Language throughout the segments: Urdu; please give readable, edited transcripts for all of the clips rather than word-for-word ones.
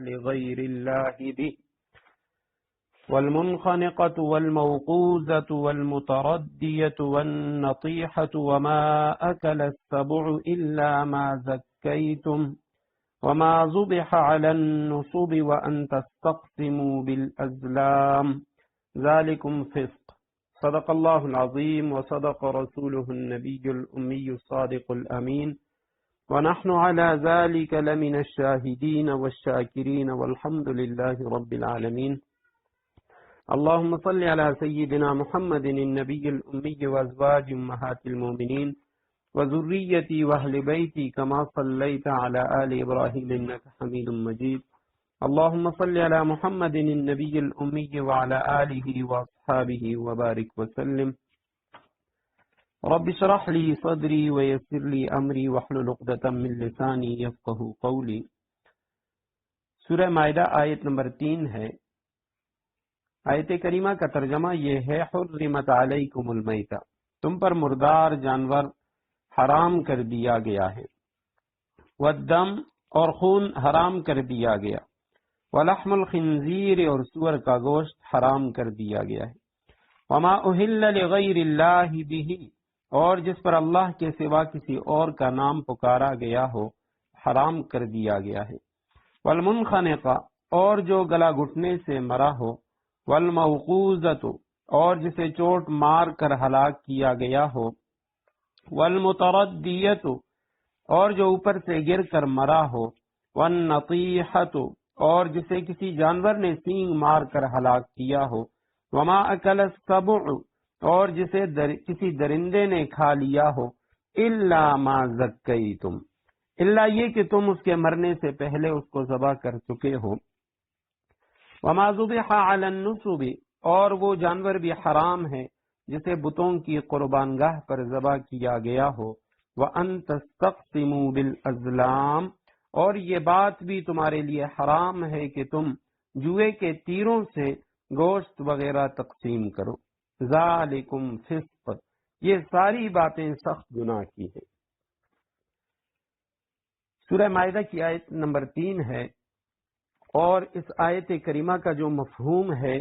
لغير الله به والمنخنقة والموقوذة والمتردية والنطيحة وما أكل السبع إلا ما زكيتم وما ذبح على النصب وأن تستقسموا بالأزلام ذلكم فسق صدق الله العظيم وصدق رسوله النبي الأمي الصادق الأمين ونحن على ذلك لمن الشاهدين والشاكرين والحمد لله رب العالمين اللهم صل على سيدنا محمد النبي الأمي وأزواج أمهات المؤمنين وذريتي وأهل بيتي كما صليت على آل إبراهيم إنك حميد مجيد اللهم صل على محمد النبي الأمي وعلى آله وأصحابه وبارك وسلم رب اشرح لي صدري ويسر لي أمري واحلل عقدة من لساني يفقهوا قولي. سورہ مائدہ آیت نمبر 3 ہے. آیت کریمہ کا ترجمہ یہ ہے حرمت علیکم المیتہ، تم پر مردار جانور حرام کر دیا گیا ہے، والدم اور خون حرام کر دیا گیا، ولحم الخنزیر اور سور کا گوشت حرام کر دیا گیا ہے، وما اہل لغیر اللہ بہ اور جس پر اللہ کے سوا کسی اور کا نام پکارا گیا ہو حرام کر دیا گیا ہے، والمنخنقہ اور جو گلا گھٹنے سے مرا ہو، والموقوذۃ اور جسے چوٹ مار کر ہلاک کیا گیا ہو، والمتردیۃ اور جو اوپر سے گر کر مرا ہو، والنطیحۃ اور جسے کسی جانور نے سینگ مار کر ہلاک کیا ہو، وما اکل السبع اور جسے کسی درندے نے کھا لیا ہو، الا ما زکیتم الا یہ کہ تم اس کے مرنے سے پہلے اس کو ذبح کر چکے ہو، وما ذبح علی النصب اور وہ جانور بھی حرام ہے جسے بتوں کی قربان گاہ پر ذبح کیا گیا ہو، وان تستقسموا بالازلام اور یہ بات بھی تمہارے لیے حرام ہے کہ تم جوئے کے تیروں سے گوشت وغیرہ تقسیم کرو، ذالکم فسق یہ ساری باتیں سخت گناہ کی ہیں. سورہ مائدہ کی آیت نمبر 3 ہے اور اس آیت کریمہ کا جو مفہوم ہے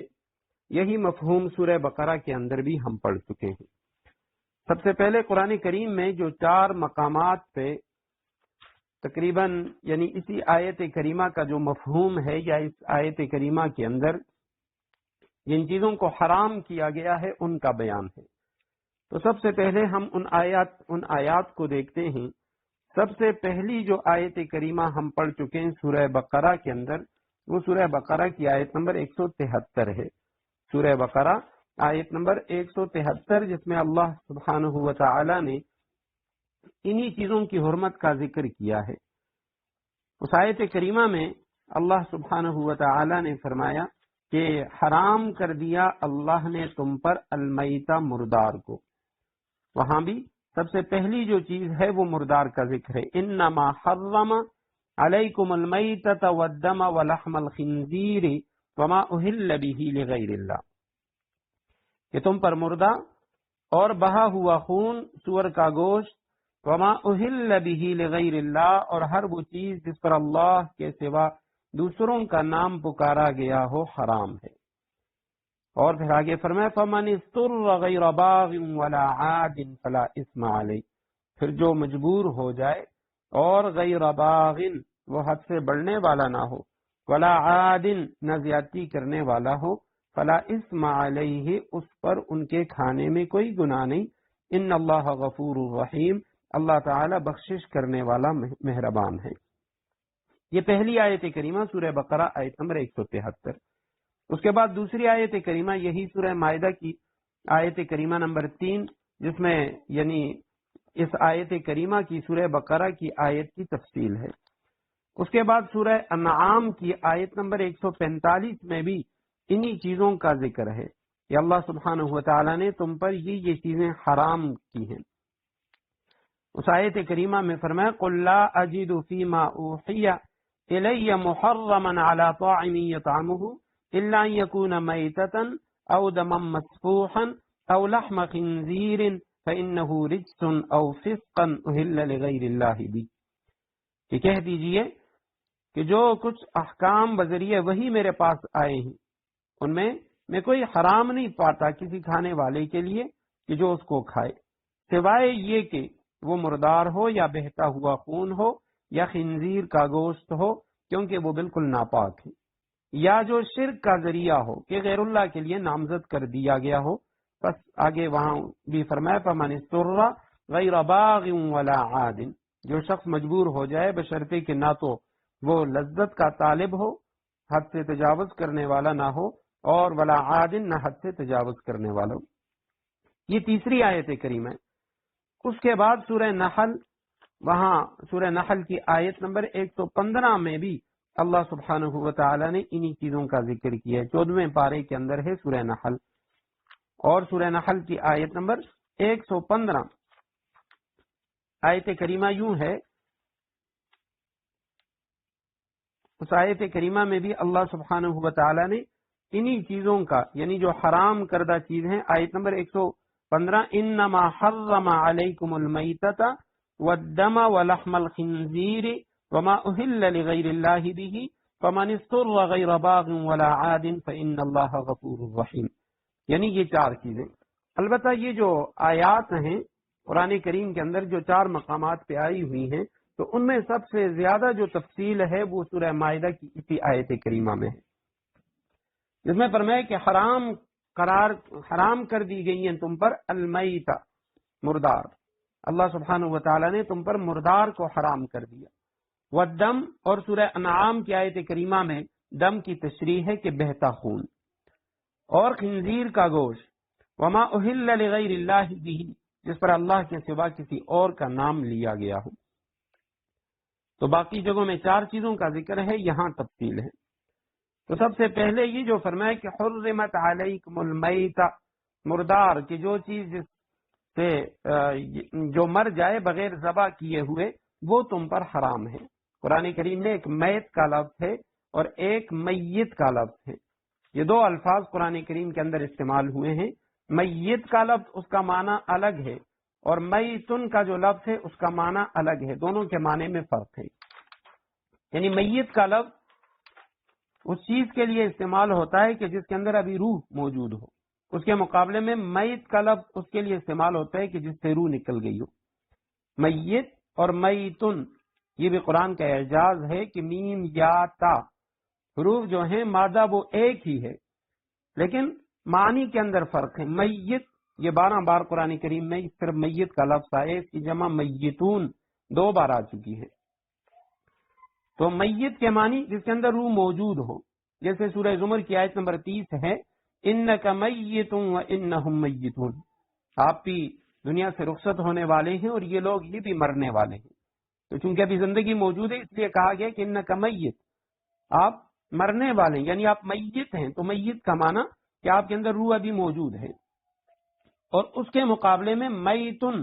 یہی مفہوم سورہ بقرہ کے اندر بھی ہم پڑھ چکے ہیں. سب سے پہلے قرآن کریم میں جو 4 مقامات پہ تقریباً یعنی اسی آیت کریمہ کا جو مفہوم ہے یا اس آیت کریمہ کے اندر جن چیزوں کو حرام کیا گیا ہے ان کا بیان ہے. تو سب سے پہلے ہم ان آیات کو دیکھتے ہیں. سب سے پہلی جو آیت کریمہ ہم پڑھ چکے ہیں سورہ بقرہ کے اندر وہ سورہ بقرہ کی آیت نمبر 173 ہے. سورہ بقرہ آیت نمبر 173 جس میں اللہ سبحانہ و تعالی نے انہی چیزوں کی حرمت کا ذکر کیا ہے. اس آیت کریمہ میں اللہ سبحانہ و تعالی نے فرمایا کہ حرام کر دیا اللہ نے تم پر المیتہ مردار کو. وہاں بھی سب سے پہلی جو چیز ہے وہ مردار کا ذکر ہے. انما حرم علیکم المیتۃ والدم ولحم الخنزیر وما اہل بہ لغیر اللہ کہ تم پر مردہ اور بہا ہوا خون، سور کا گوشت، وما اہل بہ لغیر اللہ اور ہر وہ چیز جس پر اللہ کے سوا دوسروں کا نام پکارا گیا ہو حرام ہے. اور پھر آگے فرمایا فمن اضطر غیر باغ ولا عاد فلا اثم علیہ پھر جو مجبور ہو جائے اور غیر باغ وہ حد سے بڑھنے والا نہ ہو، ولا عاد نہ زیادتی کرنے والا ہو، فلا اثم علیہ اس پر ان کے کھانے میں کوئی گناہ نہیں. ان اللہ غفور الرحیم اللہ تعالی بخشش کرنے والا مہربان ہے. یہ پہلی آیت کریمہ سورہ بقرہ آیت نمبر 173. اس کے بعد دوسری آیت کریمہ یہی سورہ مائدہ کی آیت کریمہ نمبر 3 جس میں یعنی اس آیت کریمہ کی سورہ بقرہ کی آیت کی تفصیل ہے. اس کے بعد سورہ انعام کی آیت نمبر 145 میں بھی انہی چیزوں کا ذکر ہے کہ اللہ سبحانہ و تعالی نے تم پر یہ چیزیں حرام کی ہیں. اس آیت کریمہ میں فرمایا قُلْ لَا أَجِدُ فِي مَا أُوحِيَ إِلَيَّ مُحَرَّمًا عَلَى طَاعِمٍ يَطْعَمُهُ إِلَّا أَن يَكُونَ مَيْتَةً أَوْ دَمًا مَّسْفُوحًا أَوْ لَحْمَ خِنزِيرٍ فَإِنَّهُ رِجْسٌ أَوْ فِسْقًا أُهِلَّ لِغَيْرِ اللَّهِ بِهِ کہ کہہ دیجئے کہ جو کچھ احکام بذریعہ وہی میرے پاس آئے ہیں ان میں کوئی حرام نہیں پاتا کسی کھانے والے کے لیے کہ جو اس کو کھائے، سوائے یہ کہ وہ مردار ہو یا بہتا ہوا خون ہو یا خنزیر کا گوشت ہو، کیونکہ وہ بالکل ناپاک ہے، یا جو شرک کا ذریعہ ہو کہ غیر اللہ کے لیے نامزد کر دیا گیا ہو۔ بس آگے وہاں بھی فرمایا فمن اضطر غیر باغ ولا عاد، جو شخص مجبور ہو جائے بشرطے کہ نہ تو وہ لذت کا طالب ہو، حد سے تجاوز کرنے والا نہ ہو، اور ولا عاد، نہ حد سے تجاوز کرنے والا ہو۔ یہ تیسری آیت کریمہ ہے۔ اس کے بعد سورہ نحل، وہاں سورہ نحل کی آیت نمبر 115 میں بھی اللہ سبحانہ و تعالی نے انہی چیزوں کا ذکر کیا ہے۔ 14ویں پارے کے اندر ہے سورہ نحل، اور سورہ نحل کی آیت نمبر 115 آیت کریمہ یوں ہے، اس آیت کریمہ میں بھی اللہ سبحانہ و تعالی نے انہی چیزوں کا، یعنی جو حرام کردہ چیز ہیں، آیت نمبر 115 انما حرم علیکم المیتۃ والدم ولحم الخنزیر وما اہل لغیر اللہ به فمن اضطر غیر باغ ولا عاد فإن اللہ غفور رحیم، یعنی یہ چار چیزیں۔ البتہ یہ جو آیات ہیں قرآن کریم کے اندر جو 4 مقامات پہ آئی ہوئی ہیں، تو ان میں سب سے زیادہ جو تفصیل ہے وہ سورہ مائدہ کی اسی آیت کریمہ میں ہے، جس میں فرمایا کہ حرام کر دی گئی ہیں تم پر المیتہ، مردار، اللہ سبحانہ و تعالی نے تم پر مردار کو حرام کر دیا، والدم، اور سورہ انعام کی آیت کریمہ میں دم کی تشریح ہے کہ بہتا خون، اور خنزیر کا گوشت، وما اہل لغیر اللہ به، جس پر اللہ کے سوا کسی اور کا نام لیا گیا ہو۔ تو باقی جگہوں میں 4 چیزوں کا ذکر ہے، یہاں تفصیل ہے۔ تو سب سے پہلے یہ جو فرمایا کہ حرمت علیکم المیتہ، مردار، کہ جو چیز جس سے جو مر جائے بغیر ذبح کیے ہوئے وہ تم پر حرام ہے۔ قرآن کریم میں ایک میت کا لفظ ہے اور ایک میت کا لفظ ہے، یہ 2 الفاظ قرآن کریم کے اندر استعمال ہوئے ہیں۔ میت کا لفظ اس کا معنی الگ ہے، اور میتن کا جو لفظ ہے اس کا معنی الگ ہے، دونوں کے معنی میں فرق ہے۔ یعنی میت کا لفظ اس چیز کے لیے استعمال ہوتا ہے کہ جس کے اندر ابھی روح موجود ہو، اس کے مقابلے میں میت کا لفظ اس کے لیے استعمال ہوتا ہے کہ جس سے روح نکل گئی ہو۔ میت اور میتن، یہ بھی قرآن کا اعجاز ہے کہ میم یا تا حروف جو ہیں مادہ وہ ایک ہی ہے، لیکن معنی کے اندر فرق ہے۔ میت، یہ 12 بار قرآن کریم میں صرف میت کا لفظ آئے، اس کی جمع میتون 2 بار آ چکی ہے۔ تو میت کے معنی جس کے اندر روح موجود ہو، جیسے سورہ زمر کی آیت نمبر 30 ہے، انک میت وانہم میتون، آپ بھی دنیا سے رخصت ہونے والے ہیں اور یہ لوگ یہ بھی مرنے والے ہیں۔ تو چونکہ ابھی زندگی موجود ہے اس لیے کہا گیا کہ انک میت، آپ مرنے والے ہیں، یعنی آپ میت ہیں۔ تو میت کا معنی کہ آپ کے اندر روح ابھی موجود ہے، اور اس کے مقابلے میں میتن،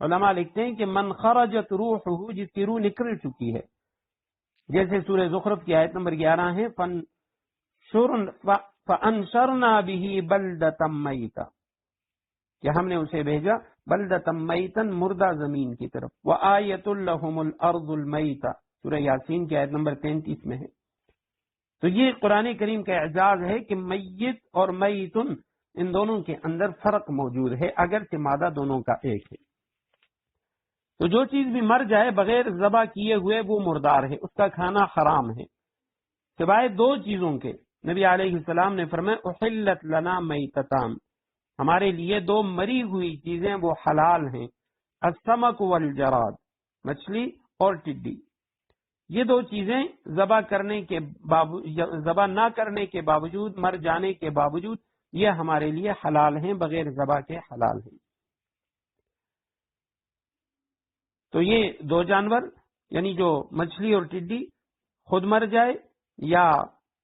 علماء لکھتے ہیں کہ من خرجت روحہ، جس کی روح نکل چکی ہے، جیسے سورہ زخرف کی آیت نمبر 11 ہے، فَأَنشَرْنَا بِهِ بَلْدَةً مَيْتًا، کہ ہم نے اسے بھیجا بلدۃ میتن، مردہ زمین کی طرف۔ وَآیَةٌ لَهُمُ الْأَرْضُ الْمَيْتَةُ، سورہ یاسین کی آیت نمبر 33 میں ہے۔ تو یہ قرآن کریم کا اعجاز ہے کہ میت اور میتن، ان دونوں کے اندر فرق موجود ہے، اگرچہ مادہ دونوں کا ایک ہے۔ تو جو چیز بھی مر جائے بغیر ذبح کیے ہوئے وہ مردار ہے، اس کا کھانا حرام ہے، سوائے 2 چیزوں کے۔ نبی علیہ السلام نے فرمایا احلت لنا میتتان، ہمارے لیے 2 مری ہوئی چیزیں وہ حلال ہیں، السمک والجراد، مچھلی اور ٹڈی۔ یہ 2 چیزیں ذبح نہ کرنے کے باوجود، مر جانے کے باوجود، یہ ہمارے لیے حلال ہیں، بغیر ذبح کے حلال ہیں۔ تو یہ 2 جانور، یعنی جو مچھلی اور ٹڈی، خود مر جائے یا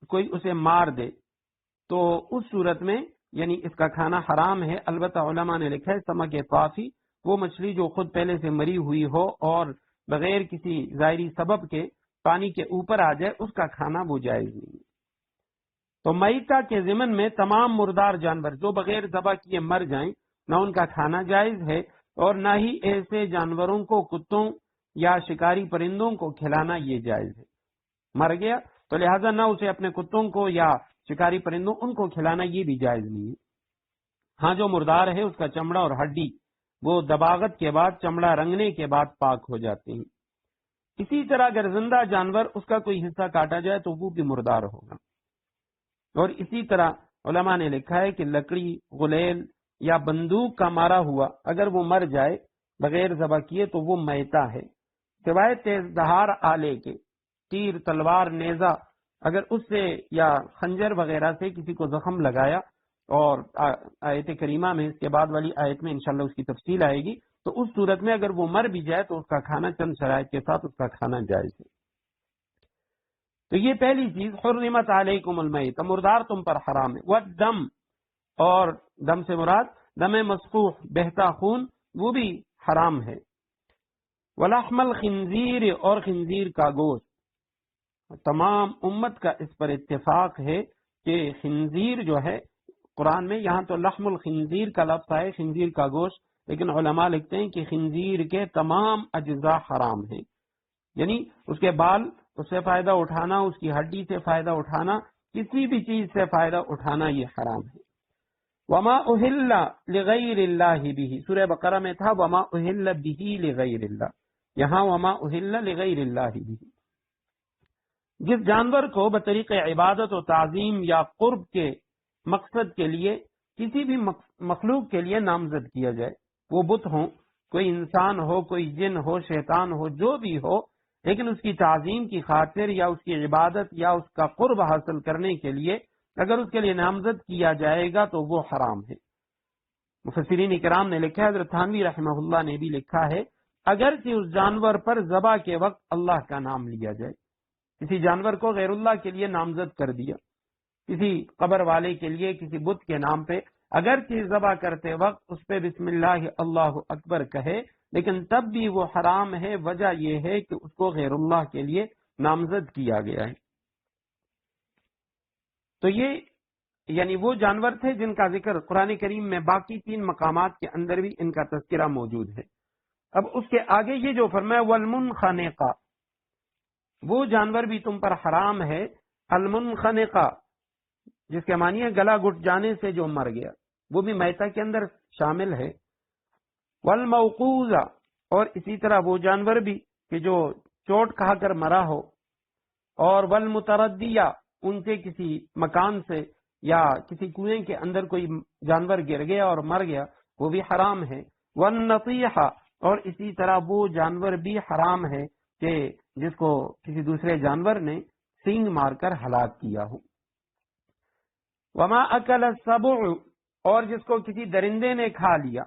کوئی اسے مار دے تو اس صورت میں یعنی اس کا کھانا حرام ہے۔ البتہ علماء نے لکھا ہے سمک طافی، وہ مچھلی جو خود پہلے سے مری ہوئی ہو اور بغیر کسی ظاہری سبب کے پانی کے اوپر آ جائے، اس کا کھانا وہ جائز نہیں ہے۔ تو میتہ کے ضمن میں تمام مردار جانور جو بغیر ذبح کیے مر جائیں، نہ ان کا کھانا جائز ہے، اور نہ ہی ایسے جانوروں کو، کتوں یا شکاری پرندوں کو کھلانا یہ جائز ہے۔ مر گیا تو لہٰذا نہ اسے اپنے کتوں کو یا شکاری پرندوں ان کو کھلانا یہ بھی جائز نہیں ہے۔ ہاں جو مردار ہے اس کا چمڑا اور ہڈی وہ دباغت کے بعد، چمڑا رنگنے کے بعد پاک ہو جاتے ہیں۔ اسی طرح اگر زندہ جانور اس کا کوئی حصہ کاٹا جائے تو وہ بھی مردار ہوگا۔ اور اسی طرح علماء نے لکھا ہے کہ لکڑی، غلیل یا بندوق کا مارا ہوا اگر وہ مر جائے بغیر ذبح کیے تو وہ میتہ ہے، سوائے تیز دھار آلے کے، تیر، تلوار، نیزہ، اگر اس سے یا خنجر وغیرہ سے کسی کو زخم لگایا، اور آیت کریمہ میں اس کے بعد والی آیت میں انشاءاللہ اس کی تفصیل آئے گی، تو اس صورت میں اگر وہ مر بھی جائے تو اس کا کھانا چند شرائط کے ساتھ اس کا کھانا جائز ہے۔ تو یہ پہلی چیز، حرمت علیکم المیت، مردار تم پر حرام ہے۔ والدم، اور دم سے مراد دم مسفوح، بہتا خون، وہ بھی حرام ہے۔ ولحم الخنزیر، اور خنزیر کا گوشت، تمام امت کا اس پر اتفاق ہے کہ خنزیر جو ہے، قرآن میں یہاں تو لحم الخنزیر کا لفظ ہے، خنزیر کا گوشت، لیکن علماء لکھتے ہیں کہ خنزیر کے تمام اجزاء حرام ہیں، یعنی اس کے بال، اس سے فائدہ اٹھانا، اس کی ہڈی سے فائدہ اٹھانا، کسی بھی چیز سے فائدہ اٹھانا یہ حرام ہے۔ وما اہل لغیر اللہ بہ، سورہ بقرہ میں تھا وما اہل بہ لغیر اللہ، یہاں وما اہل لغیر اللہ بہ، جس جانور کو بطریق عبادت و تعظیم یا قرب کے مقصد کے لیے کسی بھی مخلوق کے لیے نامزد کیا جائے، وہ بت ہوں، کوئی انسان ہو، کوئی جن ہو، شیطان ہو، جو بھی ہو، لیکن اس کی تعظیم کی خاطر یا اس کی عبادت یا اس کا قرب حاصل کرنے کے لیے اگر اس کے لیے نامزد کیا جائے گا تو وہ حرام ہے۔ مفسرین کرام نے لکھا ہے، حضرت تھانوی رحمہ اللہ نے بھی لکھا ہے، اگرچہ اس جانور پر ذبح کے وقت اللہ کا نام لیا جائے، کسی جانور کو غیر اللہ کے لیے نامزد کر دیا، کسی قبر والے کے لیے، کسی بت کے نام پہ، اگرچہ ذبح کرتے وقت اس پہ بسم اللہ اللہ اکبر کہے، لیکن تب بھی وہ حرام ہے، وجہ یہ ہے کہ اس کو غیر اللہ کے لیے نامزد کیا گیا ہے۔ تو یہ یعنی وہ جانور تھے جن کا ذکر قرآن کریم میں باقی 3 مقامات کے اندر بھی ان کا تذکرہ موجود ہے۔ اب اس کے آگے یہ جو فرمایا والمنخنقہ، وہ جانور بھی تم پر حرام ہے، المنخنقہ جس کے معنی ہے گلا گھٹ جانے سے جو مر گیا، وہ بھی میتہ کے اندر شامل ہے۔ والموقوذہ، اور اسی طرح وہ جانور بھی کہ جو چوٹ کھا کر مرا ہو، اور والمتردیہ، اونچے کسی مکان سے یا کسی کنویں کے اندر کوئی جانور گر گیا اور مر گیا، وہ بھی حرام ہے۔ والنطیحہ، اور اسی طرح وہ جانور بھی حرام ہے کہ جس کو کسی دوسرے جانور نے سینگ مار کر ہلاک کیا ہو۔ وما اکل السبع، اور جس کو کسی درندے نے کھا لیا،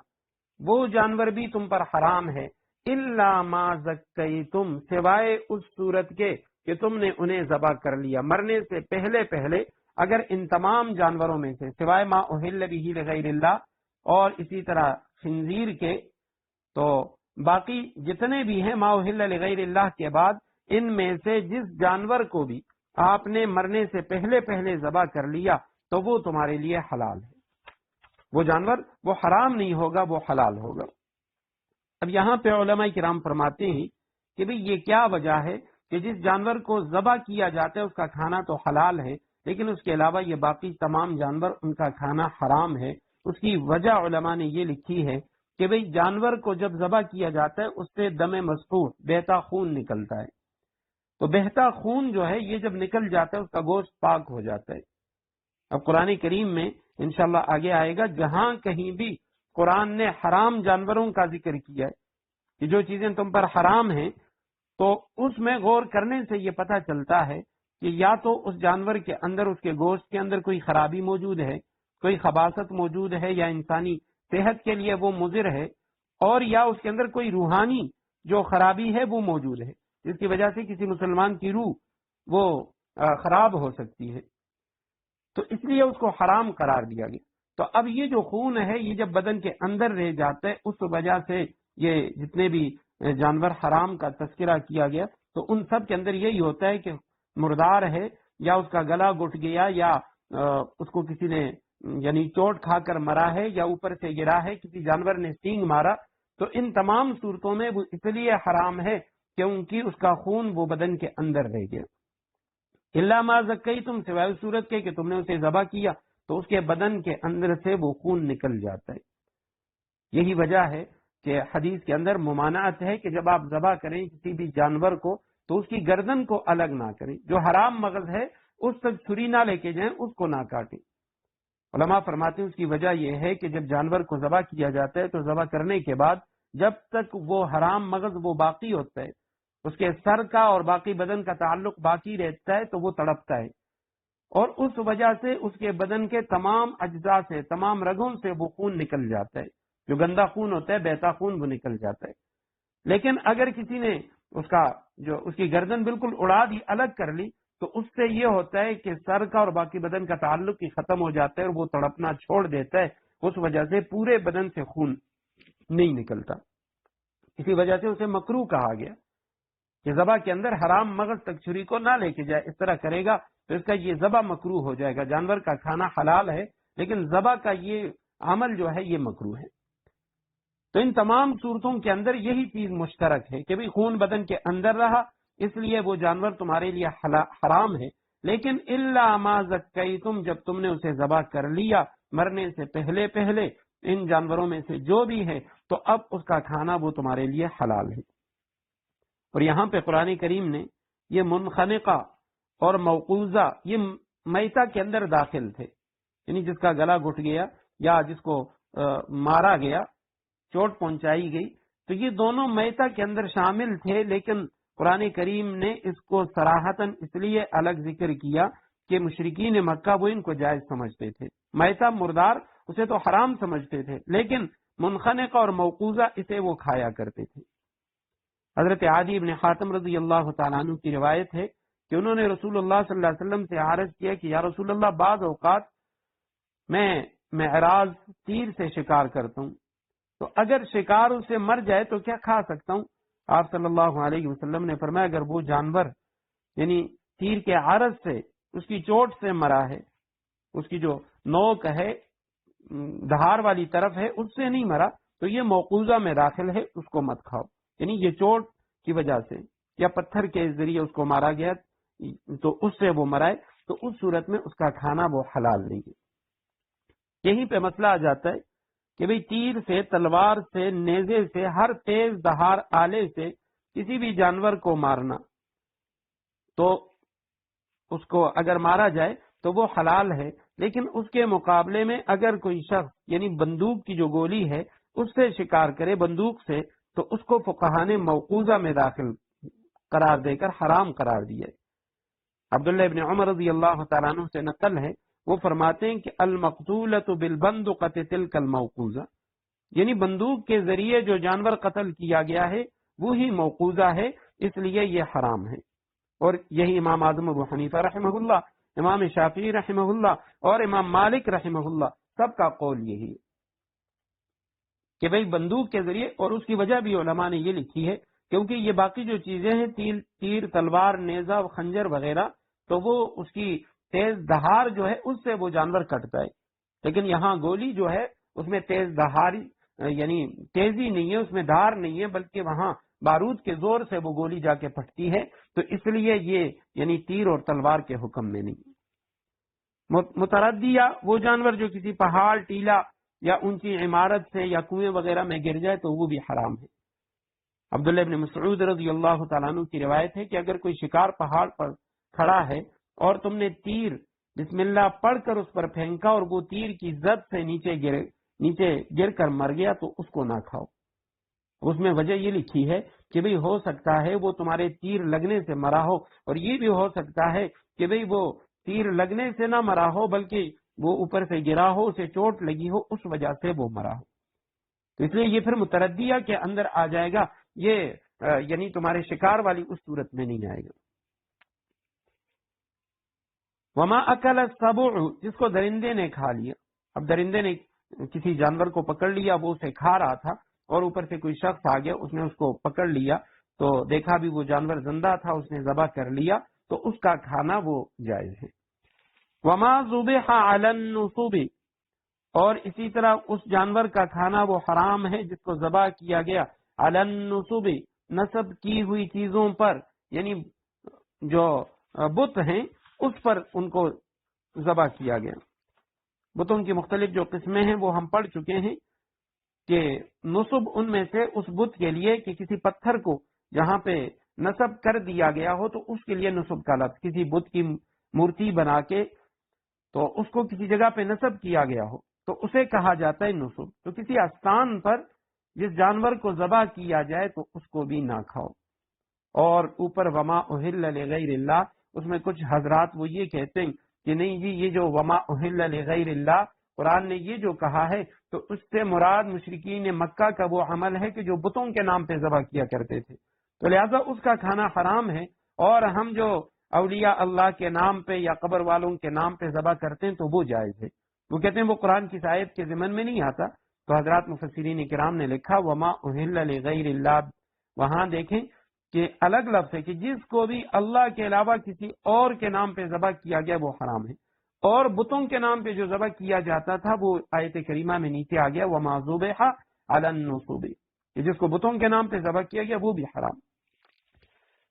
وہ جانور بھی تم پر حرام ہے۔ الا ما زکیتم، سوائے اس صورت کے کہ تم نے انہیں ذبح کر لیا مرنے سے پہلے پہلے، اگر ان تمام جانوروں میں سے سوائے ما اہل بہ لغیر اللہ اور اسی طرح خنزیر کے، تو باقی جتنے بھی ہیں ما اہل لغیر اللہ کے بعد، ان میں سے جس جانور کو بھی آپ نے مرنے سے پہلے پہلے ذبح کر لیا تو وہ تمہارے لیے حلال ہے، وہ جانور وہ حرام نہیں ہوگا، وہ حلال ہوگا۔ اب یہاں پہ علماء کرام فرماتے ہیں کہ بھئی یہ کیا وجہ ہے کہ جس جانور کو ذبح کیا جاتا ہے اس کا کھانا تو حلال ہے، لیکن اس کے علاوہ یہ باقی تمام جانور ان کا کھانا حرام ہے۔ اس کی وجہ علماء نے یہ لکھی ہے کہ بھئی جانور کو جب ذبح کیا جاتا ہے اس سے دم مسفوح، بہتا خون نکلتا ہے، تو بہتا خون جو ہے یہ جب نکل جاتا ہے اس کا گوشت پاک ہو جاتا ہے۔ اب قرآن کریم میں انشاءاللہ آگے آئے گا، جہاں کہیں بھی قرآن نے حرام جانوروں کا ذکر کیا ہے کہ جو چیزیں تم پر حرام ہیں، تو اس میں غور کرنے سے یہ پتہ چلتا ہے کہ یا تو اس جانور کے اندر، اس کے گوشت کے اندر کوئی خرابی موجود ہے، کوئی خباثت موجود ہے، یا انسانی صحت کے لیے وہ مضر ہے، اور یا اس کے اندر کوئی روحانی جو خرابی ہے وہ موجود ہے جس کی وجہ سے کسی مسلمان کی روح وہ خراب ہو سکتی ہے، تو اس لیے اس کو حرام قرار دیا گیا۔ تو اب یہ جو خون ہے یہ جب بدن کے اندر رہ جاتا ہے، اس وجہ سے یہ جتنے بھی جانور حرام کا تذکرہ کیا گیا تو ان سب کے اندر یہی ہوتا ہے کہ مردار ہے، یا اس کا گلا گھٹ گیا، یا اس کو کسی نے یعنی چوٹ کھا کر مرا ہے، یا اوپر سے گرا ہے، کسی جانور نے سینگ مارا، تو ان تمام صورتوں میں وہ اس لیے حرام ہے کیونکہ اس کا خون وہ بدن کے اندر رہ گیا۔ الا ما زکیتم، سوائے اس صورت کے کہ تم نے اسے ذبح کیا تو اس کے بدن کے اندر سے وہ خون نکل جاتا ہے۔ یہی وجہ ہے کہ حدیث کے اندر ممانعت ہے کہ جب آپ ذبح کریں کسی بھی جانور کو تو اس کی گردن کو الگ نہ کریں، جو حرام مغز ہے اس تک چھری نہ لے کے جائیں، اس کو نہ کاٹیں۔ علماء فرماتے ہیں اس کی وجہ یہ ہے کہ جب جانور کو ذبح کیا جاتا ہے تو ذبح کرنے کے بعد جب تک وہ حرام مغز وہ باقی ہوتا ہے، اس کے سر کا اور باقی بدن کا تعلق باقی رہتا ہے تو وہ تڑپتا ہے، اور اس وجہ سے اس کے بدن کے تمام اجزاء سے، تمام رگوں سے وہ خون نکل جاتا ہے، جو گندا خون ہوتا ہے، بہتا خون، وہ نکل جاتا ہے۔ لیکن اگر کسی نے اس کی گردن بالکل اڑا دی، الگ کر لی، تو اس سے یہ ہوتا ہے کہ سر کا اور باقی بدن کا تعلق ہی ختم ہو جاتا ہے اور وہ تڑپنا چھوڑ دیتا ہے، اس وجہ سے پورے بدن سے خون نہیں نکلتا۔ اسی وجہ سے اسے مکروہ کہا گیا کہ ذبح کے اندر حرام مغز تک چھری کو نہ لے کے جائے، اس طرح کرے گا تو اس کا یہ ذبح مکروہ ہو جائے گا۔ جانور کا کھانا حلال ہے لیکن ذبح کا یہ عمل جو ہے یہ مکروہ ہے۔ تو ان تمام صورتوں کے اندر یہی چیز مشترک ہے کہ بھی خون بدن کے اندر رہا، اس لیے وہ جانور تمہارے لیے حرام ہے، لیکن الا ما زکیتم، جب تم نے اسے ذبح کر لیا مرنے سے پہلے پہلے ان جانوروں میں سے جو بھی ہے، تو اب اس کا کھانا وہ تمہارے لیے حلال ہے۔ اور یہاں پہ قرآن کریم نے یہ منخنقہ اور موقوذہ یہ میتہ کے اندر داخل تھے، یعنی جس کا گلا گھٹ گیا یا جس کو مارا گیا، چوٹ پہنچائی گئی، تو یہ دونوں میتہ کے اندر شامل تھے، لیکن قرآن کریم نے اس کو صراحتاً اس لیے الگ ذکر کیا کہ مشرکین مکہ وہ ان کو جائز سمجھتے تھے، میتہ مردار اسے تو حرام سمجھتے تھے، لیکن منخنقہ اور موقوذہ اسے وہ کھایا کرتے تھے۔ حضرت عدی بن حاتم رضی اللہ تعالیٰ عنہ کی روایت ہے کہ انہوں نے رسول اللہ صلی اللہ علیہ وسلم سے عرض کیا کہ یا رسول اللہ، بعض اوقات میں معراج تیر سے شکار کرتا ہوں، تو اگر شکار اسے مر جائے تو کیا کھا سکتا ہوں؟ آپ صلی اللہ علیہ وسلم نے فرمایا اگر وہ جانور یعنی تیر کے عرض سے، اس کی چوٹ سے مرا ہے، اس کی جو نوک ہے، دھار والی طرف ہے، اس سے نہیں مرا تو یہ موقوذہ میں داخل ہے، اس کو مت کھاؤ۔ یعنی یہ چوٹ کی وجہ سے یا پتھر کے ذریعے اس کو مارا گیا تو اس سے وہ مرائے، تو اس صورت میں اس کا کھانا وہ حلال نہیں ہے۔ یہیں پہ مسئلہ آ جاتا ہے کہ بھئی تیر سے، تلوار سے، نیزے سے، ہر تیز دھار آلے سے کسی بھی جانور کو مارنا، تو اس کو اگر مارا جائے تو وہ حلال ہے، لیکن اس کے مقابلے میں اگر کوئی شخص یعنی بندوق کی جو گولی ہے اس سے شکار کرے بندوق سے، تو اس کو فقہاء نے موقوذہ میں داخل قرار دے کر حرام قرار دیا ہے۔ عبداللہ ابن عمر رضی اللہ تعالیٰ عنہ سے نقل ہے، وہ فرماتے ہیں کہ المقتولۃ بالبندقۃ تلک الموقوذہ، یعنی بندوق کے ذریعے جو جانور قتل کیا گیا ہے وہی موقوذہ ہے، اس لیے یہ حرام ہے۔ اور یہی امام اعظم ابو حنیفہ رحمہ اللہ، امام شافعی رحمہ اللہ اور امام مالک رحمہ اللہ سب کا قول یہی ہے کہ بھئی بندوق کے ذریعے، اور اس کی وجہ بھی علماء نے یہ لکھی ہے کیونکہ یہ باقی جو چیزیں ہیں تیر، تلوار، نیزہ، خنجر وغیرہ، تو وہ اس کی تیز دھار جو ہے اس سے وہ جانور کٹتا ہے، لیکن یہاں گولی جو ہے اس میں تیز دھاری یعنی تیزی نہیں ہے، اس میں دھار نہیں ہے، بلکہ وہاں بارود کے زور سے وہ گولی جا کے پھٹتی ہے، تو اس لیے یہ یعنی تیر اور تلوار کے حکم میں نہیں۔ متردیہ وہ جانور جو کسی پہاڑ، ٹیلا یا اونچی عمارت سے یا کنویں وغیرہ میں گر جائے تو وہ بھی حرام ہے۔ عبداللہ ابن مسعود رضی اللہ تعالیٰ عنہ کی روایت ہے کہ اگر کوئی شکار پہاڑ پر کھڑا ہے اور تم نے تیر بسم اللہ پڑھ کر اس پر پھینکا اور وہ تیر کی زد سے نیچے گر کر مر گیا تو اس کو نہ کھاؤ۔ اس میں وجہ یہ لکھی ہے کہ بھئی ہو سکتا ہے وہ تمہارے تیر لگنے سے مرا ہو، اور یہ بھی ہو سکتا ہے کہ بھئی وہ تیر لگنے سے نہ مرا ہو بلکہ وہ اوپر سے گرا ہو، اسے چوٹ لگی ہو، اس وجہ سے وہ مرا ہو، تو اس لیے یہ پھر متردیہ کے اندر آ جائے گا، یہ یعنی تمہارے شکار والی اس صورت میں نہیں آئے گا۔ وما اکل السبع، جس کو درندے نے کھا لیا۔ اب درندے نے کسی جانور کو پکڑ لیا، وہ اسے کھا رہا تھا اور اوپر سے کوئی شخص آ گیا، اس نے اس کو پکڑ لیا تو دیکھا بھی وہ جانور زندہ تھا، اس نے ذبح کر لیا تو اس کا کھانا وہ جائز ہے۔ وما ذبح علی النصب، اور اسی طرح اس جانور کا کھانا وہ حرام ہے جس کو ذبح کیا گیا علی النصب، نصب کی ہوئی چیزوں پر، یعنی جو بت ہیں اس پر ان کو ذبح کیا گیا۔ بتوں کی مختلف جو قسمیں ہیں وہ ہم پڑھ چکے ہیں کہ نصب ان میں سے اس بت کے لیے کہ کسی پتھر کو جہاں پہ نصب کر دیا گیا ہو تو اس کے لیے نصب کا لفظ، کسی بت کی مورتی بنا کے تو اس کو کسی جگہ پہ نصب کیا گیا ہو تو اسے کہا جاتا ہے نصب۔ تو کسی آستان پر جس جانور کو ذبح کیا جائے تو اس کو بھی نہ کھاؤ۔ اور اوپر وما اہل لغیر اللہ، اس میں کچھ حضرات وہ یہ کہتے ہیں کہ نہیں جی یہ جو وما اہل لغیر اللہ قرآن نے یہ جو کہا ہے تو اس سے مراد مشرکین مکہ کا وہ عمل ہے کہ جو بتوں کے نام پہ ذبح کیا کرتے تھے، تو لہذا اس کا کھانا حرام ہے، اور ہم جو اولیاء اللہ کے نام پہ یا قبر والوں کے نام پہ ذبح کرتے ہیں تو وہ جائز ہے۔ وہ کہتے ہیں وہ قرآن کی آیت کے ضمن میں نہیں آتا۔ تو حضرات مفسرین کرام نے لکھا وما اہل لغیر اللہ، وہاں دیکھیں کہ الگ لفظ ہے کہ جس کو بھی اللہ کے علاوہ کسی اور کے نام پہ ذبح کیا گیا وہ حرام ہے، اور بتوں کے نام پہ جو ذبح کیا جاتا تھا وہ آیت کریمہ میں نیچے آ گیا وما ذبح علی النصب، کہ جس کو بتوں کے نام پہ ذبح کیا گیا وہ بھی حرام۔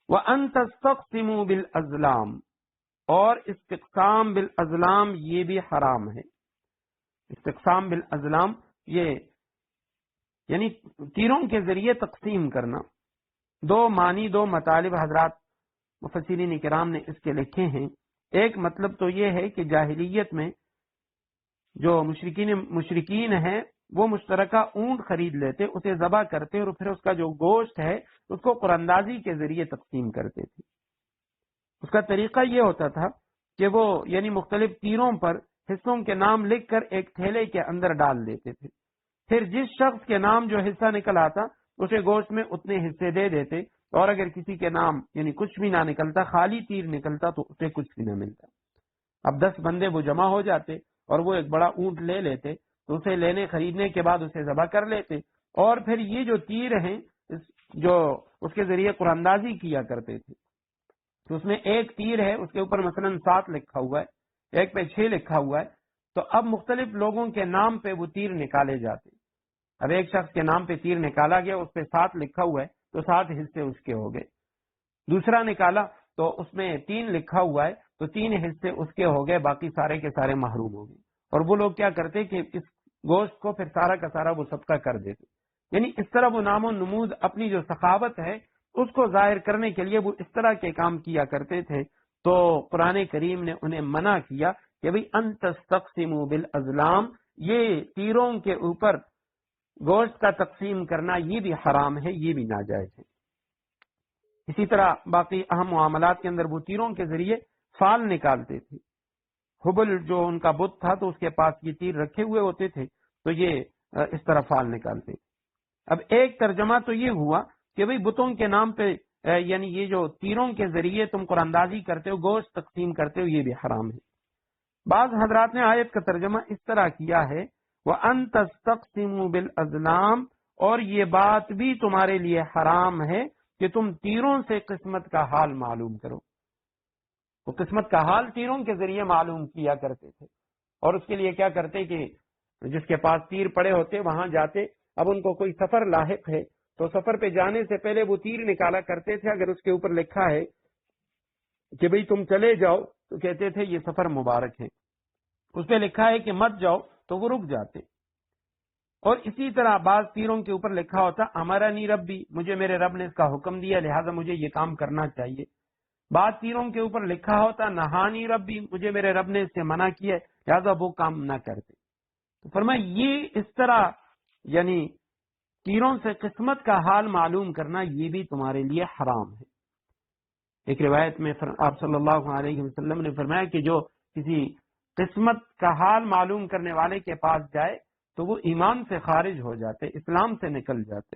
وَأَن تَسْتَقْسِمُوا بِالْأَزْلَامِ، اور استقسام بالازلام یہ بھی حرام ہے۔ استقسام بالازلام یہ یعنی تیروں کے ذریعے تقسیم کرنا۔ دو معنی، دو مطالب حضرات مفسرین کرام نے اس کے لکھے ہیں۔ ایک مطلب تو یہ ہے کہ جاہلیت میں جو مشرکین ہیں وہ مشترکہ اونٹ خرید لیتے، اسے ذبح کرتے اور پھر اس کا جو گوشت ہے اس کو قراندازی کے ذریعے تقسیم کرتے تھے۔ اس کا طریقہ یہ ہوتا تھا کہ وہ یعنی مختلف تیروں پر حصوں کے نام لکھ کر ایک تھیلے کے اندر ڈال دیتے تھے، پھر جس شخص کے نام جو حصہ نکل آتا اسے گوشت میں اتنے حصے دے دیتے، اور اگر کسی کے نام یعنی کچھ بھی نہ نکلتا، خالی تیر نکلتا تو اسے کچھ بھی نہ ملتا۔ اب 10 بندے وہ جمع ہو جاتے اور وہ ایک بڑا اونٹ لے لیتے، تو اسے لینے خریدنے کے بعد اسے ذبح کر لیتے، اور پھر یہ جو تیر ہیں جو اس کے ذریعے قراندازی کیا کرتے تھے، تو اس میں ایک تیر ہے اس کے اوپر مثلا 7 لکھا ہوا ہے، ایک پہ 6 لکھا ہوا ہے، تو اب مختلف لوگوں کے نام پہ وہ تیر نکالے جاتے۔ اب ایک شخص کے نام پہ تیر نکالا گیا، اس پہ 7 لکھا ہوا ہے تو 7 حصے اس کے ہو گئے۔ دوسرا نکالا تو اس میں 3 لکھا ہوا ہے تو 3 حصے اس کے ہو گئے، باقی سارے کے سارے محروم ہو گئے۔ اور وہ لوگ کیا کرتے کہ اس گوشت کو پھر سارا کا سارا وہ صدقہ کر دیتے، یعنی اس طرح وہ نام و نمود اپنی جو سخاوت ہے اس کو ظاہر کرنے کے لیے وہ اس طرح کے کام کیا کرتے تھے۔ تو قرآن کریم نے انہیں منع کیا کہ بھئی ان تستقسموا بالازلام، یہ تیروں کے اوپر گوشت کا تقسیم کرنا یہ بھی حرام ہے، یہ بھی ناجائز ہے۔ اسی طرح باقی اہم معاملات کے اندر وہ تیروں کے ذریعے فال نکالتے تھے۔ حبل جو ان کا بت تھا تو اس کے پاس یہ تیر رکھے ہوئے ہوتے تھے، تو یہ اس طرح فال نکالتے۔ اب ایک ترجمہ تو یہ ہوا کہ بھئی بتوں کے نام پہ یعنی یہ جو تیروں کے ذریعے تم قراندازی کرتے ہو، گوشت تقسیم کرتے ہو، یہ بھی حرام ہے۔ بعض حضرات نے آیت کا ترجمہ اس طرح کیا ہے وَأَن تَسْتَقْسِمُوا بِالْأَزْلَامِ، اور یہ بات بھی تمہارے لیے حرام ہے کہ تم تیروں سے قسمت کا حال معلوم کرو۔ تو قسمت کا حال تیروں کے ذریعے معلوم کیا کرتے تھے، اور اس کے لیے کیا کرتے کہ جس کے پاس تیر پڑے ہوتے وہاں جاتے، اب ان کو کوئی سفر لاحق ہے تو سفر پہ جانے سے پہلے وہ تیر نکالا کرتے تھے، اگر اس کے اوپر لکھا ہے کہ بھئی تم چلے جاؤ تو کہتے تھے یہ سفر مبارک ہے، اس پہ لکھا ہے کہ مت جاؤ تو وہ رک جاتے۔ اور اسی طرح بعض تیروں کے اوپر لکھا ہوتا امرنی ربی، مجھے میرے رب نے اس کا حکم دیا لہذا مجھے یہ کام کرنا چاہیے۔ بعض تیروں کے اوپر لکھا ہوتا نہانی ربی، مجھے میرے رب نے اس سے منع کیا لہذا وہ کام نہ کرتے۔ تو فرمایا یہ اس طرح یعنی تیروں سے قسمت کا حال معلوم کرنا یہ بھی تمہارے لیے حرام ہے۔ ایک روایت میں آپ صلی اللہ علیہ وسلم نے فرمایا کہ جو کسی قسمت کا حال معلوم کرنے والے کے پاس جائے تو وہ ایمان سے خارج ہو جاتے، اسلام سے نکل جاتے۔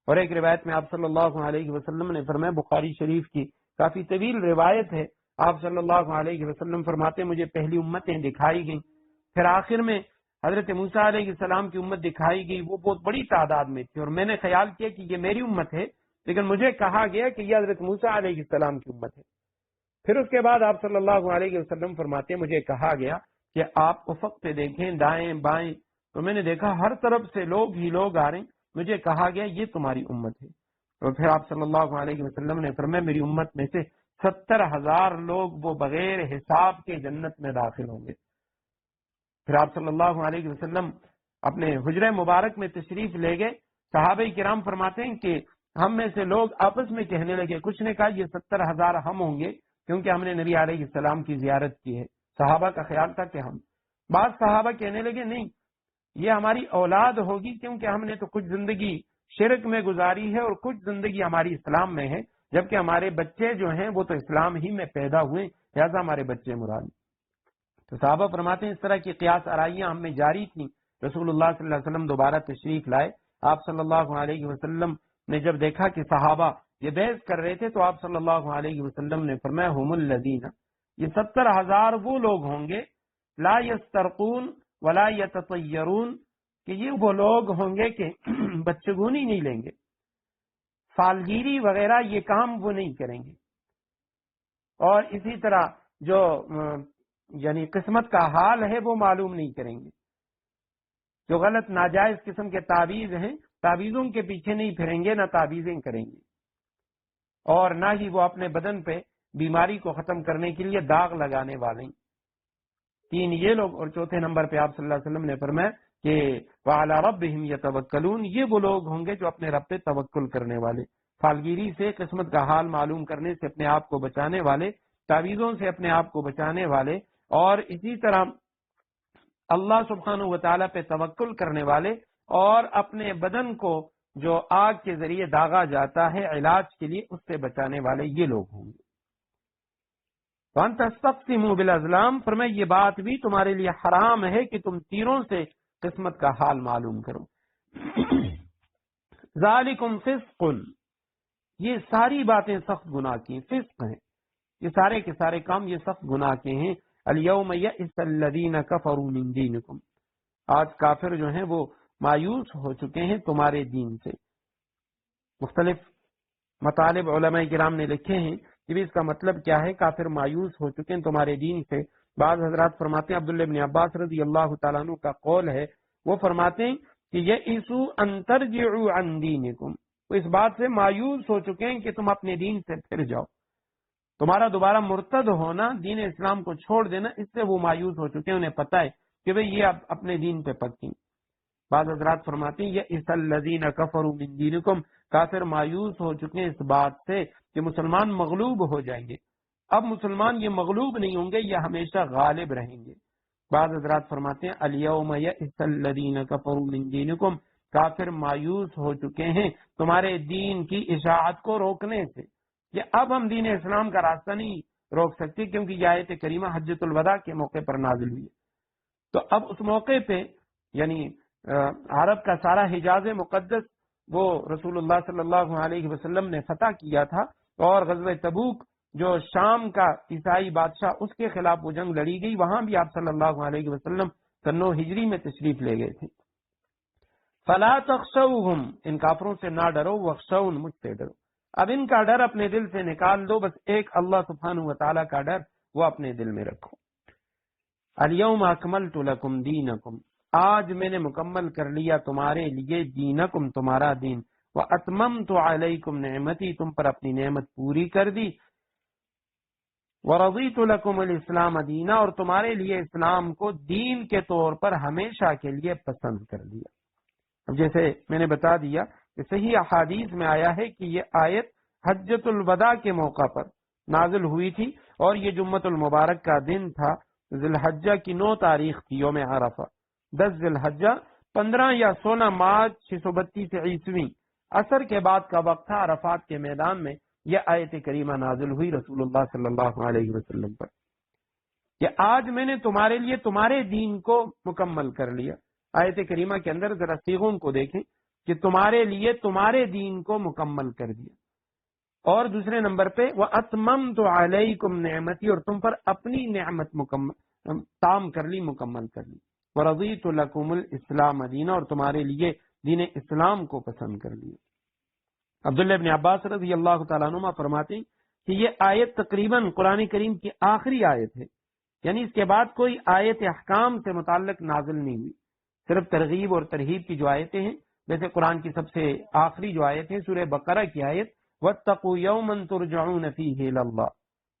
اور ایک روایت میں آپ صلی اللہ علیہ وسلم نے فرمایا، بخاری شریف کی کافی طویل روایت ہے، آپ صلی اللہ علیہ وسلم فرماتے مجھے پہلی امتیں دکھائی گئیں، پھر آخر میں حضرت موسیٰ علیہ السلام کی امت دکھائی گئی، وہ بہت بڑی تعداد میں تھی، اور میں نے خیال کیا کہ یہ میری امت ہے، لیکن مجھے کہا گیا کہ یہ حضرت موسیٰ علیہ السلام کی امت ہے۔ پھر اس کے بعد آپ صلی اللہ علیہ وسلم فرماتے مجھے کہا گیا کہ آپ افق پہ دیکھیں دائیں بائیں، تو میں نے دیکھا ہر طرف سے لوگ ہی لوگ آ رہے ہیں، مجھے کہا گیا یہ تمہاری امت ہے۔ اور پھر آپ صلی اللہ علیہ وسلم نے فرمایا میری امت میں سے 70,000 لوگ وہ بغیر حساب کے جنت میں داخل ہوں گے۔ پھر آپ صلی اللہ علیہ وسلم اپنے حجرہ مبارک میں تشریف لے گئے۔ صحابہ کرام فرماتے ہیں کہ ہم میں سے لوگ آپس میں کہنے لگے، کچھ نے کہا یہ 70,000 ہم ہوں گے کیونکہ ہم نے نبی علیہ السلام کی زیارت کی ہے۔ صحابہ کا خیال تھا کہ ہم، بعض صحابہ کہنے لگے نہیں، یہ ہماری اولاد ہوگی کیونکہ ہم نے تو کچھ زندگی شرک میں گزاری ہے اور کچھ زندگی ہماری اسلام میں ہے، جبکہ ہمارے بچے جو ہیں وہ تو اسلام ہی میں پیدا ہوئے، لہذا ہمارے بچے مراد۔ تو صحابہ فرماتے ہیں اس طرح کی قیاس آرائیاں ہم میں جاری تھیں۔ رسول اللہ صلی اللہ علیہ وسلم دوبارہ تشریف لائے۔ آپ صلی اللہ علیہ وسلم نے جب دیکھا کہ صحابہ یہ بحث کر رہے تھے تو آپ صلی اللہ علیہ وسلم نے فرمایا ہم الذین، یہ 70,000 وہ لوگ ہوں گے لا یسترقون ولا یتطیرون، کہ یہ وہ لوگ ہوں گے کہ بچگونی نہیں لیں گے، سالگیری وغیرہ یہ کام وہ نہیں کریں گے، اور اسی طرح جو یعنی قسمت کا حال ہے وہ معلوم نہیں کریں گے، جو غلط ناجائز قسم کے تعویذ ہیں تعویذوں کے پیچھے نہیں پھریں گے، نہ تعویذیں کریں گے، اور نہ ہی وہ اپنے بدن پہ بیماری کو ختم کرنے کے لیے داغ لگانے والے ہیں۔ 3 یہ لوگ، اور چوتھے نمبر پہ آپ صلی اللہ علیہ وسلم نے فرمایا کہ وَعَلَىٰ رَبِّهِمْ يَتَوَكَّلُونَ، یہ وہ لوگ ہوں گے جو اپنے رب پہ توکل کرنے والے، فالگیری سے، قسمت کا حال معلوم کرنے سے اپنے آپ کو بچانے والے، تعویذوں سے اپنے آپ کو بچانے والے، اور اسی طرح اللہ سبحانہ و تعالیٰ پہ توکل کرنے والے، اور اپنے بدن کو جو آگ کے ذریعے داغا جاتا ہے علاج کے لیے اس سے بچانے والے یہ لوگ ہوں گے۔ وَأَن تَسْتَقْسِمُوا بِالْأَزْلَامِ، فرمایا یہ بات بھی تمہارے لیے حرام ہے کہ تم تیروں سے قسمت کا حال معلوم کرو۔ ذَلِكُمْ فِسْقٌ، یہ ساری باتیں سخت گناہ کی، فسق ہیں، یہ سارے کے سارے کام یہ سخت گناہ کے ہیں۔ الْيَوْمَ يَئِسَ الَّذِينَ كَفَرُوا مِن دِينِكُمْ، آج کافر جو ہیں وہ مایوس ہو چکے ہیں تمہارے دین سے۔ مختلف مطالب علماء کرام نے لکھے ہیں کہ بھی اس کا مطلب کیا ہے، کافر مایوس ہو چکے ہیں تمہارے دین سے۔ بعض حضرات فرماتے ہیں، عبداللہ بن عباس رضی اللہ تعالیٰ عنہ کا قول ہے، وہ فرماتے ہیں کہ یئسوا ان ترجعوا عن دینکم، وہ اس بات سے مایوس ہو چکے ہیں کہ تم اپنے دین سے پھر جاؤ، تمہارا دوبارہ مرتد ہونا، دین اسلام کو چھوڑ دینا، اس سے وہ مایوس ہو چکے ہیں، انہیں پتہ ہے کہ بھئی یہ اب اپنے دین پہ پکی۔ بعض حضرات فرماتے ہیں یئس الذین کفروا من دینکم، کافر مایوس ہو چکے ہیں اس بات سے کہ مسلمان مغلوب ہو جائیں گے، اب مسلمان یہ مغلوب نہیں ہوں گے، یہ ہمیشہ غالب رہیں گے۔ بعض حضرات فرماتے ہیں الیوم یئس الذین کفروا من دینکم، کافر مایوس ہو چکے ہیں تمہارے دین کی اشاعت کو روکنے سے، کہ اب ہم دین اسلام کا راستہ نہیں روک سکتے، کیونکہ یہ آیت کریمہ حجۃ الوداع کے موقع پر نازل ہوئی ہے۔ تو اب اس موقع پہ یعنی عرب کا سارا حجاز مقدس وہ رسول اللہ صلی اللہ علیہ وسلم نے فتح کیا تھا، اور غزوہ تبوک جو شام کا عیسائی بادشاہ اس کے خلاف وہ جنگ لڑی گئی، وہاں بھی آپ صلی اللہ علیہ وسلم 9 ہجری میں تشریف لے گئے تھے۔ فلا تخشوہم، ان کافروں سے نہ ڈرو، واخشون، مجھ سے ڈرو۔ اب ان کا ڈر اپنے دل سے نکال دو، بس ایک اللہ سبحانہ و تعالیٰ کا ڈر وہ اپنے دل میں رکھو۔ الیوم اکملت لکم دینکم، آج میں نے مکمل کر لیا تمہارے لیے دینکم، تمہارا دین، واتممت علیکم نعمتی، تم پر اپنی نعمت پوری کر دی، ورضیت لکم الاسلام دینا، اور تمہارے لیے اسلام کو دین کے طور پر ہمیشہ کے لیے پسند کر دیا۔ اب جیسے میں نے بتا دیا کہ صحیح احادیث میں آیا ہے کہ یہ آیت حجۃ الوداع کے موقع پر نازل ہوئی تھی، اور یہ جمعۃ المبارک کا دن تھا، ذی الحجہ کی 9 تاریخ تھی، یوم عرفہ، 10 ذی الحجہ، 15 یا 16 مارچ 632 عیسوی عصر کے بعد کا وقت تھا، عرفات کے میدان میں یہ آیت کریمہ نازل ہوئی رسول اللہ صلی اللہ علیہ وسلم پر، کہ آج میں نے تمہارے لیے تمہارے دین کو مکمل کر لیا۔ آیت کریمہ کے اندر ذرا صیغوں کو دیکھیں کہ تمہارے لیے تمہارے دین کو مکمل کر دیا، اور دوسرے نمبر پہ وَأَتْمَمْتُ عَلَيْكُمْ نعمتی، اور تم پر اپنی نعمت تام کر لی، مکمل کر لی، وَرَضِيتُ لَكُمُ الْإِسْلَامَ دِينًا، اور تمہارے لیے دین اسلام کو پسند کر لیا۔ عبداللہ ابن عباس رضی اللہ تعالیٰ عنہ فرماتے ہیں کہ یہ آیت تقریباً قرآن کریم کی آخری آیت ہے، یعنی اس کے بعد کوئی آیت احکام سے متعلق نازل نہیں ہوئی، صرف ترغیب اور ترہیب کی جو آیتیں ہیں، ویسے قرآن کی سب سے آخری جو آیت ہے سورہ بقرہ کی آیت وَاتَّقُوا يَوْمًا تُرْجَعُونَ فِيهِ إِلَى اللَّهِ،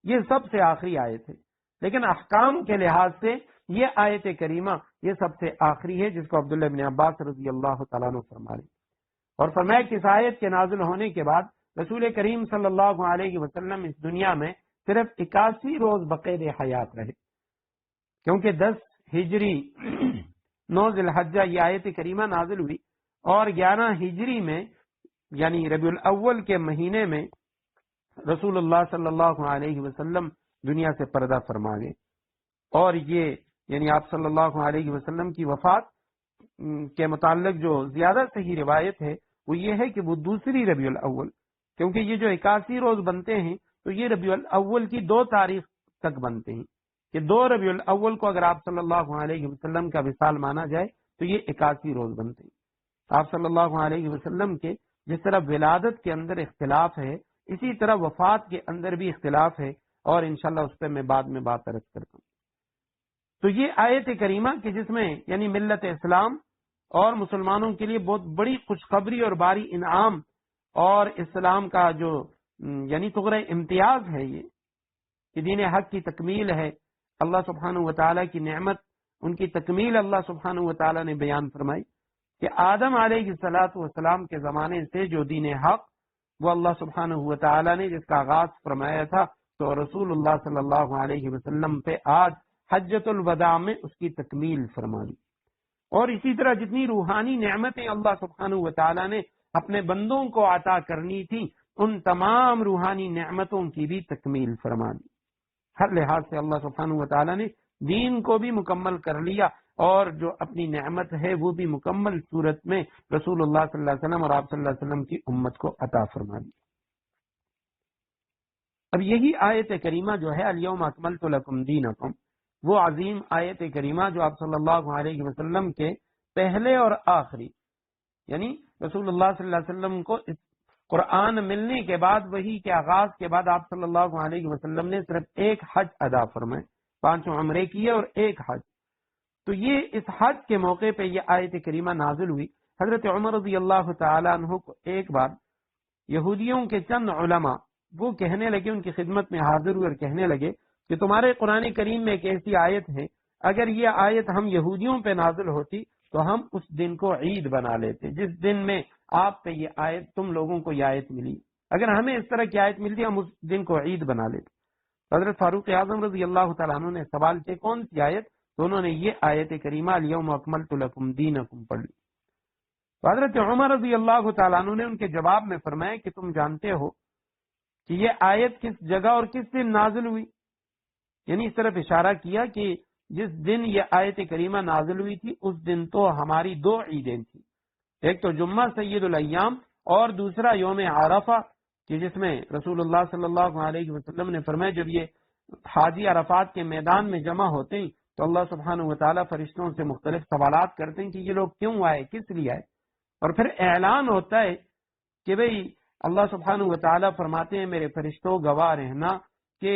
یہ سب سے آخری آیت ہے، لیکن احکام کے لحاظ سے یہ آیت کریمہ یہ سب سے آخری ہے، جس کو عبداللہ ابن عباس رضی اللہ تعالیٰ عنہ فرما رہے اور فرمایا کہ اس آیت کے نازل ہونے کے بعد رسول کریم صلی اللہ علیہ وسلم اس دنیا میں صرف 81 روز بقید حیات رہے، کیونکہ 10 ہجری 9 ذی الحجہ یہ آیت کریمہ نازل ہوئی اور 11 ہجری میں یعنی ربیع الاول کے مہینے میں رسول اللہ صلی اللہ علیہ وسلم دنیا سے پردہ فرما گئے، اور یہ یعنی آپ صلی اللہ علیہ وسلم کی وفات کے متعلق جو زیادہ صحیح روایت ہے وہ یہ ہے کہ وہ دوسری ربیع الاول، کیونکہ یہ جو 81 روز بنتے ہیں تو یہ ربیع الاول کی 2 تاریخ تک بنتے ہیں، کہ 2 ربیع الاول کو اگر آپ صلی اللہ علیہ وسلم کا وصال مانا جائے تو یہ 81 روز بنتے ہیں۔ آپ صلی اللہ علیہ وسلم کے جس طرح ولادت کے اندر اختلاف ہے، اسی طرح وفات کے اندر بھی اختلاف ہے، اور انشاءاللہ اس پہ میں بعد میں بات عرض کرتا ہوں۔ تو یہ آیت کریمہ کہ جس میں یعنی ملت اسلام اور مسلمانوں کے لیے بہت بڑی خوشخبری اور باری انعام اور اسلام کا جو یعنی طغرہ امتیاز ہے، یہ کہ دین حق کی تکمیل ہے، اللہ سبحانہ و تعالیٰ کی نعمت ان کی تکمیل اللہ سبحانہ و تعالیٰ نے بیان فرمائی کہ آدم علیہ السلام کے زمانے سے جو دین حق وہ اللہ سبحانہ و تعالیٰ نے جس کا آغاز فرمایا تھا تو رسول اللہ صلی اللہ علیہ وسلم پہ آج حجۃ الوداع میں اس کی تکمیل فرما دی، اور اسی طرح جتنی روحانی نعمتیں اللہ سبحانہ و تعالیٰ نے اپنے بندوں کو عطا کرنی تھی ان تمام روحانی نعمتوں کی بھی تکمیل فرما دی۔ ہر لحاظ سے اللہ سبحانہ و تعالیٰ نے دین کو بھی مکمل کر لیا، اور جو اپنی نعمت ہے وہ بھی مکمل صورت میں رسول اللہ صلی اللہ علیہ وسلم اور آپ صلی اللہ علیہ وسلم کی امت کو عطا فرما دی۔ اب یہی آیت کریمہ جو ہے الیوم اکملت لکم دینکم، وہ عظیم آیت کریمہ جو آپ صلی اللہ علیہ وسلم کے پہلے اور آخری یعنی رسول اللہ صلی اللہ علیہ وسلم کو قرآن ملنے کے بعد وحی کے آغاز کے بعد آپ صلی اللہ علیہ وسلم نے صرف ایک حج ادا فرمائے، 5 عمرے کیے اور ایک حج۔ تو یہ اس حج کے موقع پہ یہ آیت کریمہ نازل ہوئی۔ حضرت عمر رضی اللہ تعالیٰ عنہ کو ایک بار یہودیوں کے چند علماء وہ کہنے لگے، ان کی خدمت میں حاضر ہوئے اور کہنے لگے کہ تمہارے قرآن کریم میں ایک ایسی آیت ہے، اگر یہ آیت ہم یہودیوں پہ نازل ہوتی تو ہم اس دن کو عید بنا لیتے، جس دن میں آپ پہ یہ آیت تم لوگوں کو یہ آیت ملی، اگر ہمیں اس طرح کی آیت ملتی ہم اس دن کو عید بنا لیتے۔ حضرت فاروق اعظم رضی اللہ تعالیٰ عنہ نے سوال کیا کون سی آیت؟ تو انہوں نے یہ آیت کریمہ الیوم اکملت لکم دینکم پڑھ لی۔ تو حضرت عمر رضی اللہ تعالیٰ عنہ نے ان کے جواب میں فرمایا کہ تم جانتے ہو کہ یہ آیت کس جگہ اور کس دن نازل ہوئی؟ یعنی اس طرف اشارہ کیا کہ جس دن یہ آیت کریمہ نازل ہوئی تھی اس دن تو ہماری 2 عیدیں تھیں، ایک تو جمعہ سید الایام اور دوسرا یوم عرفہ، کہ جس میں رسول اللہ صلی اللہ علیہ وسلم نے فرمایا جب یہ حاجی عرفات کے میدان میں جمع ہوتے ہیں تو اللہ سبحانہ و تعالیٰ فرشتوں سے مختلف سوالات کرتے ہیں کہ یہ لوگ کیوں آئے، کس لیے آئے، اور پھر اعلان ہوتا ہے کہ بھئی اللہ سبحانہ و تعالیٰ فرماتے ہیں میرے فرشتوں گواہ رہنا کہ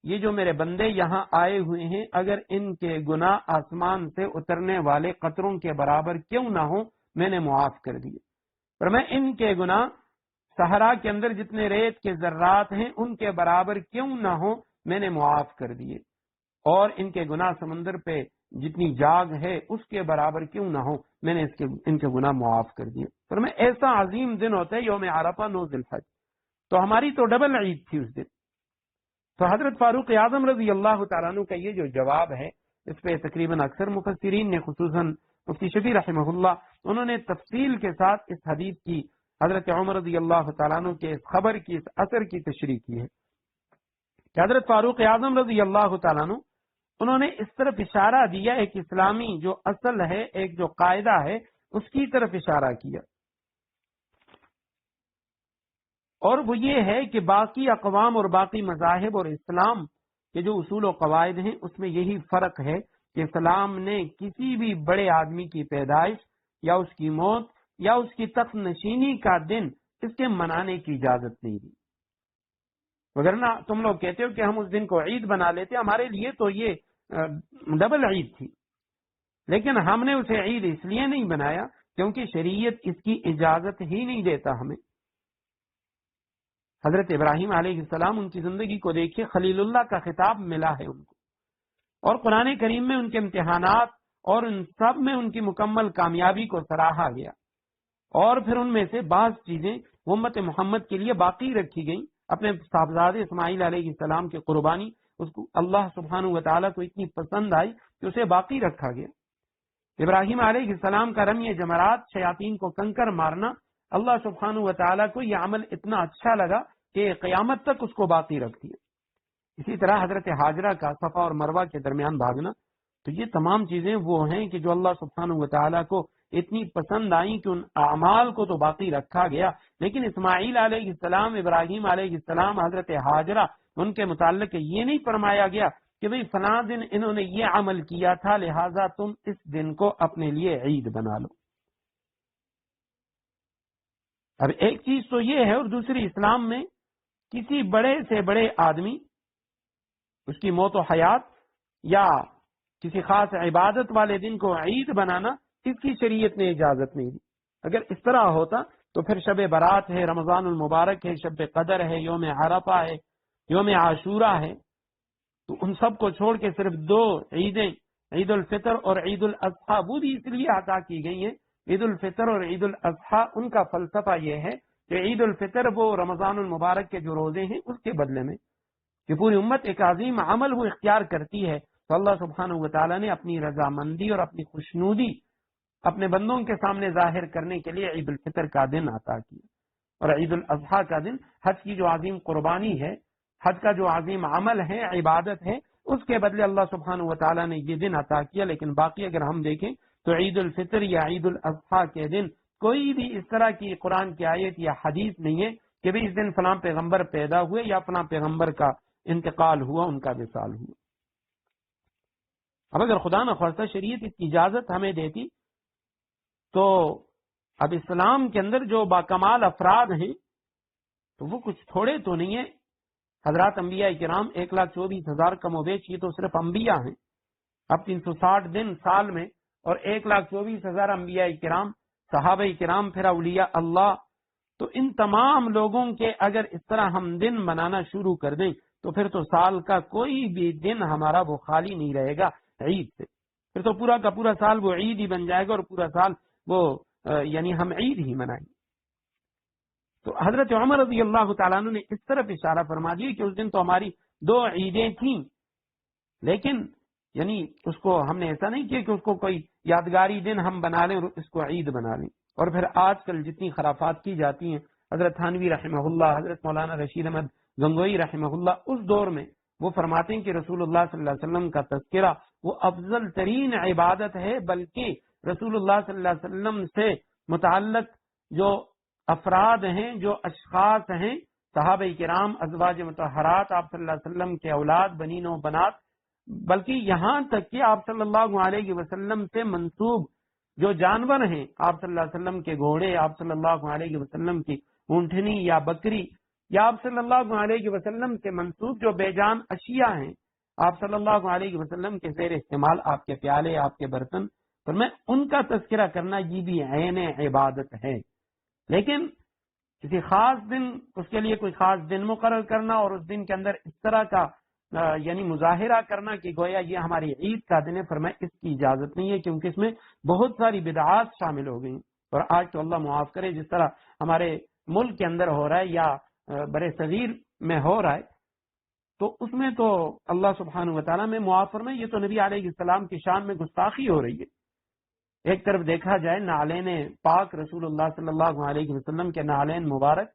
یہ جو میرے بندے یہاں آئے ہوئے ہیں اگر ان کے گناہ آسمان سے اترنے والے قطروں کے برابر کیوں نہ ہوں میں نے معاف کر دیے، پر میں ان کے گناہ صحرا کے اندر جتنے ریت کے ذرات ہیں ان کے برابر کیوں نہ ہوں میں نے معاف کر دیے، اور ان کے گناہ سمندر پہ جتنی جاگ ہے اس کے برابر کیوں نہ ہو میں نے ان کے گناہ معاف کر دیے۔ پر میں ایسا عظیم دن ہوتا ہے یوم عرفہ 9 ذی الحج، تو ہماری تو ڈبل عید تھی اس دن۔ تو حضرت فاروق اعظم رضی اللہ تعالیٰ عنہ کا یہ جو جواب ہے اس پہ تقریباً اکثر مفسرین نے خصوصاً مفتی شفیع رحمہ اللہ انہوں نے تفصیل کے ساتھ اس حدیث کی حضرت عمر رضی اللہ تعالیٰ عنہ کے اس خبر کی اس اثر کی تشریح کی ہے کہ حضرت فاروق اعظم رضی اللہ تعالیٰ عنہ انہوں نے اس طرف اشارہ دیا، ایک اسلامی جو اصل ہے ایک جو قاعدہ ہے اس کی طرف اشارہ کیا، اور وہ یہ ہے کہ باقی اقوام اور باقی مذاہب اور اسلام کے جو اصول و قواعد ہیں اس میں یہی فرق ہے کہ اسلام نے کسی بھی بڑے آدمی کی پیدائش یا اس کی موت یا اس کی تخت نشینی کا دن اس کے منانے کی اجازت نہیں دی، وگرنہ تم لوگ کہتے ہو کہ ہم اس دن کو عید بنا لیتے، ہمارے لیے تو یہ ڈبل عید تھی، لیکن ہم نے اسے عید اس لیے نہیں بنایا کیونکہ شریعت اس کی اجازت ہی نہیں دیتا ہمیں۔ حضرت ابراہیم علیہ السلام، ان کی زندگی کو دیکھیے، خلیل اللہ کا خطاب ملا ہے ان کو، اور قرآن کریم میں ان کے امتحانات اور ان سب میں ان کی مکمل کامیابی کو سراہا گیا، اور پھر ان میں سے بعض چیزیں امت محمد کے لیے باقی رکھی گئیں۔ اپنے صاحبزادے اسماعیل علیہ السلام کی قربانی اس کو اللہ سبحانہ و تعالیٰ کو اتنی پسند آئی کہ اسے باقی رکھا گیا۔ ابراہیم علیہ السلام کا رمی جمرات، شیاطین کو کنکر مارنا، اللہ سبحانہ و تعالیٰ کو یہ عمل اتنا اچھا لگا کہ قیامت تک اس کو باقی رکھ دیا۔ اسی طرح حضرت ہاجرہ کا صفا اور مروہ کے درمیان بھاگنا، تو یہ تمام چیزیں وہ ہیں کہ جو اللہ سبحانہ و تعالیٰ کو اتنی پسند آئیں کہ ان اعمال کو تو باقی رکھا گیا، لیکن اسماعیل علیہ السلام، ابراہیم علیہ السلام، حضرت ہاجرہ، ان کے متعلق یہ نہیں فرمایا گیا کہ بھئی فلاں دن انہوں نے یہ عمل کیا تھا لہٰذا تم اس دن کو اپنے لیے عید بنا لو۔ اب ایک چیز تو یہ ہے، اور دوسری اسلام میں کسی بڑے سے بڑے آدمی، اس کی موت و حیات یا کسی خاص عبادت والے دن کو عید بنانا، اس کی شریعت نے اجازت نہیں دی۔ اگر اس طرح ہوتا تو پھر شب برات ہے، رمضان المبارک ہے، شب قدر ہے، یوم عرفہ ہے، یوم عاشورہ ہے، تو ان سب کو چھوڑ کے صرف دو عیدیں، عید الفطر اور عید الاضحیٰ، وہ بھی اس لیے عطا کی گئی ہیں۔ عید الفطر اور عید الاضحیٰ، ان کا فلسفہ یہ ہے کہ عید الفطر وہ رمضان المبارک کے جو روزے ہیں اس کے بدلے میں کہ پوری امت ایک عظیم عمل وہ اختیار کرتی ہے، تو اللہ سبحانہ و تعالیٰ نے اپنی رضامندی اور اپنی خوشنودی اپنے بندوں کے سامنے ظاہر کرنے کے لیے عید الفطر کا دن عطا کیا، اور عید الاضحیٰ کا دن حج کی جو عظیم قربانی ہے، حج کا جو عظیم عمل ہے، عبادت ہے، اس کے بدلے اللہ سبحانہ و تعالیٰ نے یہ دن عطا کیا۔ لیکن باقی اگر ہم دیکھیں تو عید الفطر یا عید الاضحیٰ کے دن کوئی بھی اس طرح کی قرآن کی آیت یا حدیث نہیں ہے کہ بھی اس دن فلاں پیغمبر پیدا ہوئے یا فلاں پیغمبر کا انتقال ہوا، ان کا وصال ہوا۔ اب اگر خدا نخواستہ شریعت اس کی اجازت ہمیں دیتی تو اب اسلام کے اندر جو باکمال افراد ہیں تو وہ کچھ تھوڑے تو نہیں ہیں۔ حضرات انبیاء کرام 1,24,000 کم و بیش، یہ تو صرف انبیاء ہیں۔ اب 360 دن سال میں، اور 1,24,000 انبیاء کرام، صحابہ کرام، پھر اولیاء اللہ، تو ان تمام لوگوں کے اگر اس طرح ہم دن منانا شروع کر دیں تو پھر تو سال کا کوئی بھی دن ہمارا وہ خالی نہیں رہے گا عید سے، پھر تو پورا کا پورا سال وہ عید ہی بن جائے گا، اور پورا سال وہ یعنی ہم عید ہی منائیں گے۔ تو حضرت عمر رضی اللہ تعالیٰ عنہ نے اس طرف اشارہ فرما دیا کہ اس دن تو ہماری 2 عیدیں تھیں، لیکن یعنی اس کو ہم نے ایسا نہیں کیا کہ اس کو کوئی یادگاری دن ہم بنا لیں اور اس کو عید بنا لیں۔ اور پھر آج کل جتنی خرافات کی جاتی ہیں، حضرت تھانوی رحمہ اللہ، حضرت مولانا رشید احمد گنگوئی رحمہ اللہ، اس دور میں وہ فرماتے ہیں کہ رسول اللہ صلی اللہ علیہ وسلم کا تذکرہ وہ افضل ترین عبادت ہے، بلکہ رسول اللہ صلی اللہ علیہ وسلم سے متعلق جو افراد ہیں، جو اشخاص ہیں، صحابہ کرام، ازواج مطہرات، آپ صلی اللہ علیہ وسلم کے اولاد، بنین و بنات، بلکہ یہاں تک کہ آپ صلی اللہ علیہ وسلم سے منسوب جو جانور ہیں، آپ صلی اللہ علیہ وسلم کے گھوڑے، آپ صلی اللہ علیہ وسلم کی اونٹنی یا بکری، یا آپ صلی اللہ علیہ وسلم سے منسوب جو بے جان اشیاء ہیں، آپ صلی اللہ علیہ وسلم کے زیر استعمال، آپ کے پیالے، آپ کے برتن، پر میں ان کا تذکرہ کرنا یہ بھی عین عبادت ہے۔ لیکن کسی خاص دن، اس کے لیے کوئی خاص دن مقرر کرنا اور اس دن کے اندر اس طرح کا یعنی مظاہرہ کرنا کہ گویا یہ ہماری عید کا دن ہے، فرمائے اس کی اجازت نہیں ہے، کیونکہ اس میں بہت ساری بدعات شامل ہو گئی۔ اور آج تو اللہ معاف کرے جس طرح ہمارے ملک کے اندر ہو رہا ہے یا برے صغیر میں ہو رہا ہے، تو اس میں تو اللہ سبحانہ و تعالیٰ میں معاف فرمائے، یہ تو نبی علیہ السلام کی شان میں گستاخی ہو رہی ہے۔ ایک طرف دیکھا جائے نعلین پاک رسول اللہ صلی اللہ علیہ وسلم کے نعلین مبارک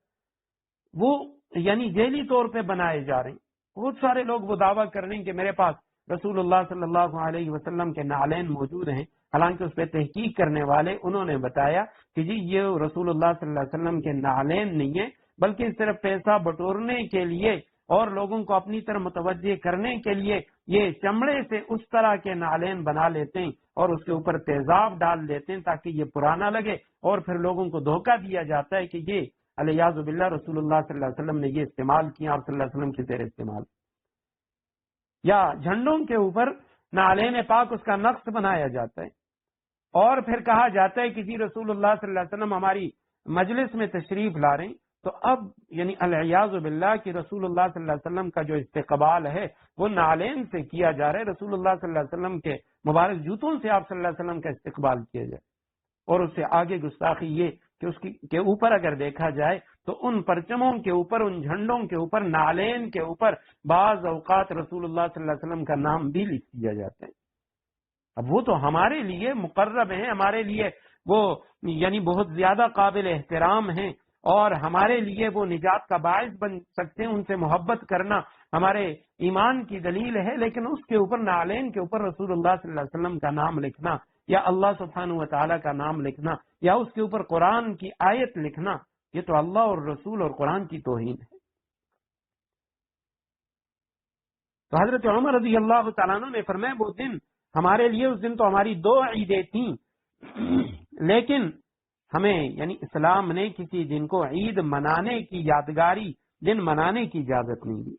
وہ یعنی ذیلی طور پہ بنائے جا رہے ہیں۔ بہت سارے لوگ وہ دعویٰ کر رہے ہیں کہ میرے پاس رسول اللہ صلی اللہ علیہ وسلم کے نعلین موجود ہیں، حالانکہ اس پہ تحقیق کرنے والے انہوں نے بتایا کہ جی یہ رسول اللہ صلی اللہ علیہ وسلم کے نعلین نہیں ہیں، بلکہ صرف پیسہ بٹورنے کے لیے اور لوگوں کو اپنی طرف متوجہ کرنے کے لیے یہ چمڑے سے اس طرح کے نعلین بنا لیتے ہیں اور اس کے اوپر تیزاب ڈال دیتے ہیں تاکہ یہ پرانا لگے، اور پھر لوگوں کو دھوکہ دیا جاتا ہے کہ یہ الیاذ باللہ رسول اللہ صلی اللہ علیہ وسلم نے یہ استعمال کیا، آپ صلی اللہ علیہ وسلم کے زیر استعمال۔ یا جھنڈوں کے اوپر نعلین پاک اس کا نقش بنایا جاتا ہے، اور پھر کہا جاتا ہے کہ جی رسول اللہ صلی اللہ علیہ وسلم ہماری مجلس میں تشریف لا رہے ہیں، تو اب یعنی العیاذ باللہ کہ رسول اللہ صلی اللہ علیہ وسلم کا جو استقبال ہے وہ نالین سے کیا جا رہا ہے، رسول اللہ صلی اللہ علیہ وسلم کے مبارک جوتوں سے آپ صلی اللہ علیہ وسلم کا استقبال کیا جائے، اور اس سے آگے گستاخی یہ کہ اس کے اوپر اگر دیکھا جائے تو ان پرچموں کے اوپر، ان جھنڈوں کے اوپر، نالین کے اوپر بعض اوقات رسول اللہ صلی اللہ علیہ وسلم کا نام بھی لکھ دیا جاتا ہے۔ اب وہ تو ہمارے لیے مقرب ہیں، ہمارے لیے وہ یعنی بہت زیادہ قابل احترام ہیں، اور ہمارے لیے وہ نجات کا باعث بن سکتے ہیں، ان سے محبت کرنا ہمارے ایمان کی دلیل ہے، لیکن اس کے اوپر نالین کے اوپر رسول اللہ صلی اللہ علیہ وسلم کا نام لکھنا یا اللہ سبحانہ و تعالیٰ کا نام لکھنا یا اس کے اوپر قرآن کی آیت لکھنا، یہ تو اللہ اور رسول اور قرآن کی توہین ہے۔ تو حضرت عمر رضی اللہ تعالیٰ عنہ نے فرمایا وہ دن ہمارے لیے، اس دن تو ہماری 2 عیدیں تھیں، لیکن ہمیں یعنی اسلام نے کسی دن کو عید منانے کی، یادگاری دن منانے کی اجازت نہیں دی۔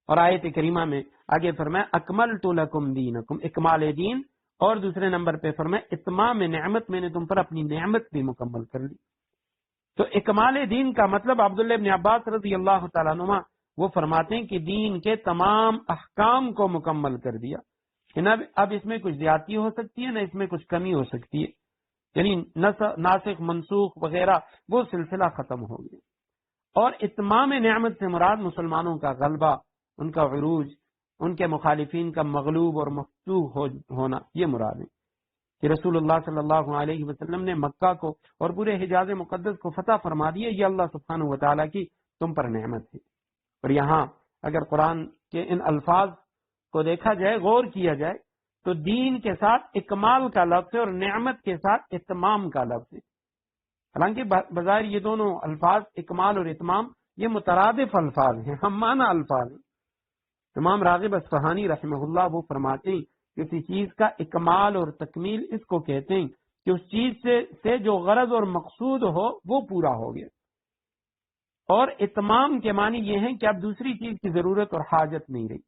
اور آیت کریمہ میں آگے فرمایا اکملت لکم دینکم، اکمال دین، اور دوسرے نمبر پہ فرمایا اتمام نعمت، میں نے تم پر اپنی نعمت بھی مکمل کر لی۔ تو اکمال دین کا مطلب عبداللہ ابن عباس رضی اللہ تعالیٰ عنہ وہ فرماتے ہیں کہ دین کے تمام احکام کو مکمل کر دیا، کہ نہ اب اس میں کچھ زیادتی ہو سکتی ہے نہ اس میں کچھ کمی ہو سکتی ہے، یعنی ناسخ منسوخ وغیرہ وہ سلسلہ ختم ہو گیا۔ اور اتمام نعمت سے مراد مسلمانوں کا غلبہ، ان کا عروج، ان کے مخالفین کا مغلوب اور مفتوح ہونا، یہ مراد ہے کہ رسول اللہ صلی اللہ علیہ وسلم نے مکہ کو اور پورے حجاز مقدس کو فتح فرما دیا، یہ اللہ سبحانہ و تعالیٰ کی تم پر نعمت ہے۔ اور یہاں اگر قرآن کے ان الفاظ کو دیکھا جائے، غور کیا جائے، تو دین کے ساتھ اکمال کا لفظ ہے اور نعمت کے ساتھ اتمام کا لفظ ہے۔ حالانکہ بظاہر یہ دونوں الفاظ اکمال اور اتمام یہ مترادف الفاظ ہیں، ہم معنی الفاظ ہیں۔ امام راغب اصفہانی رحمہ اللہ وہ فرماتے ہیں کسی چیز کا اکمال اور تکمیل اس کو کہتے ہیں کہ اس چیز سے جو غرض اور مقصود ہو وہ پورا ہو گیا، اور اتمام کے معنی یہ ہیں کہ اب دوسری چیز کی ضرورت اور حاجت نہیں رہی۔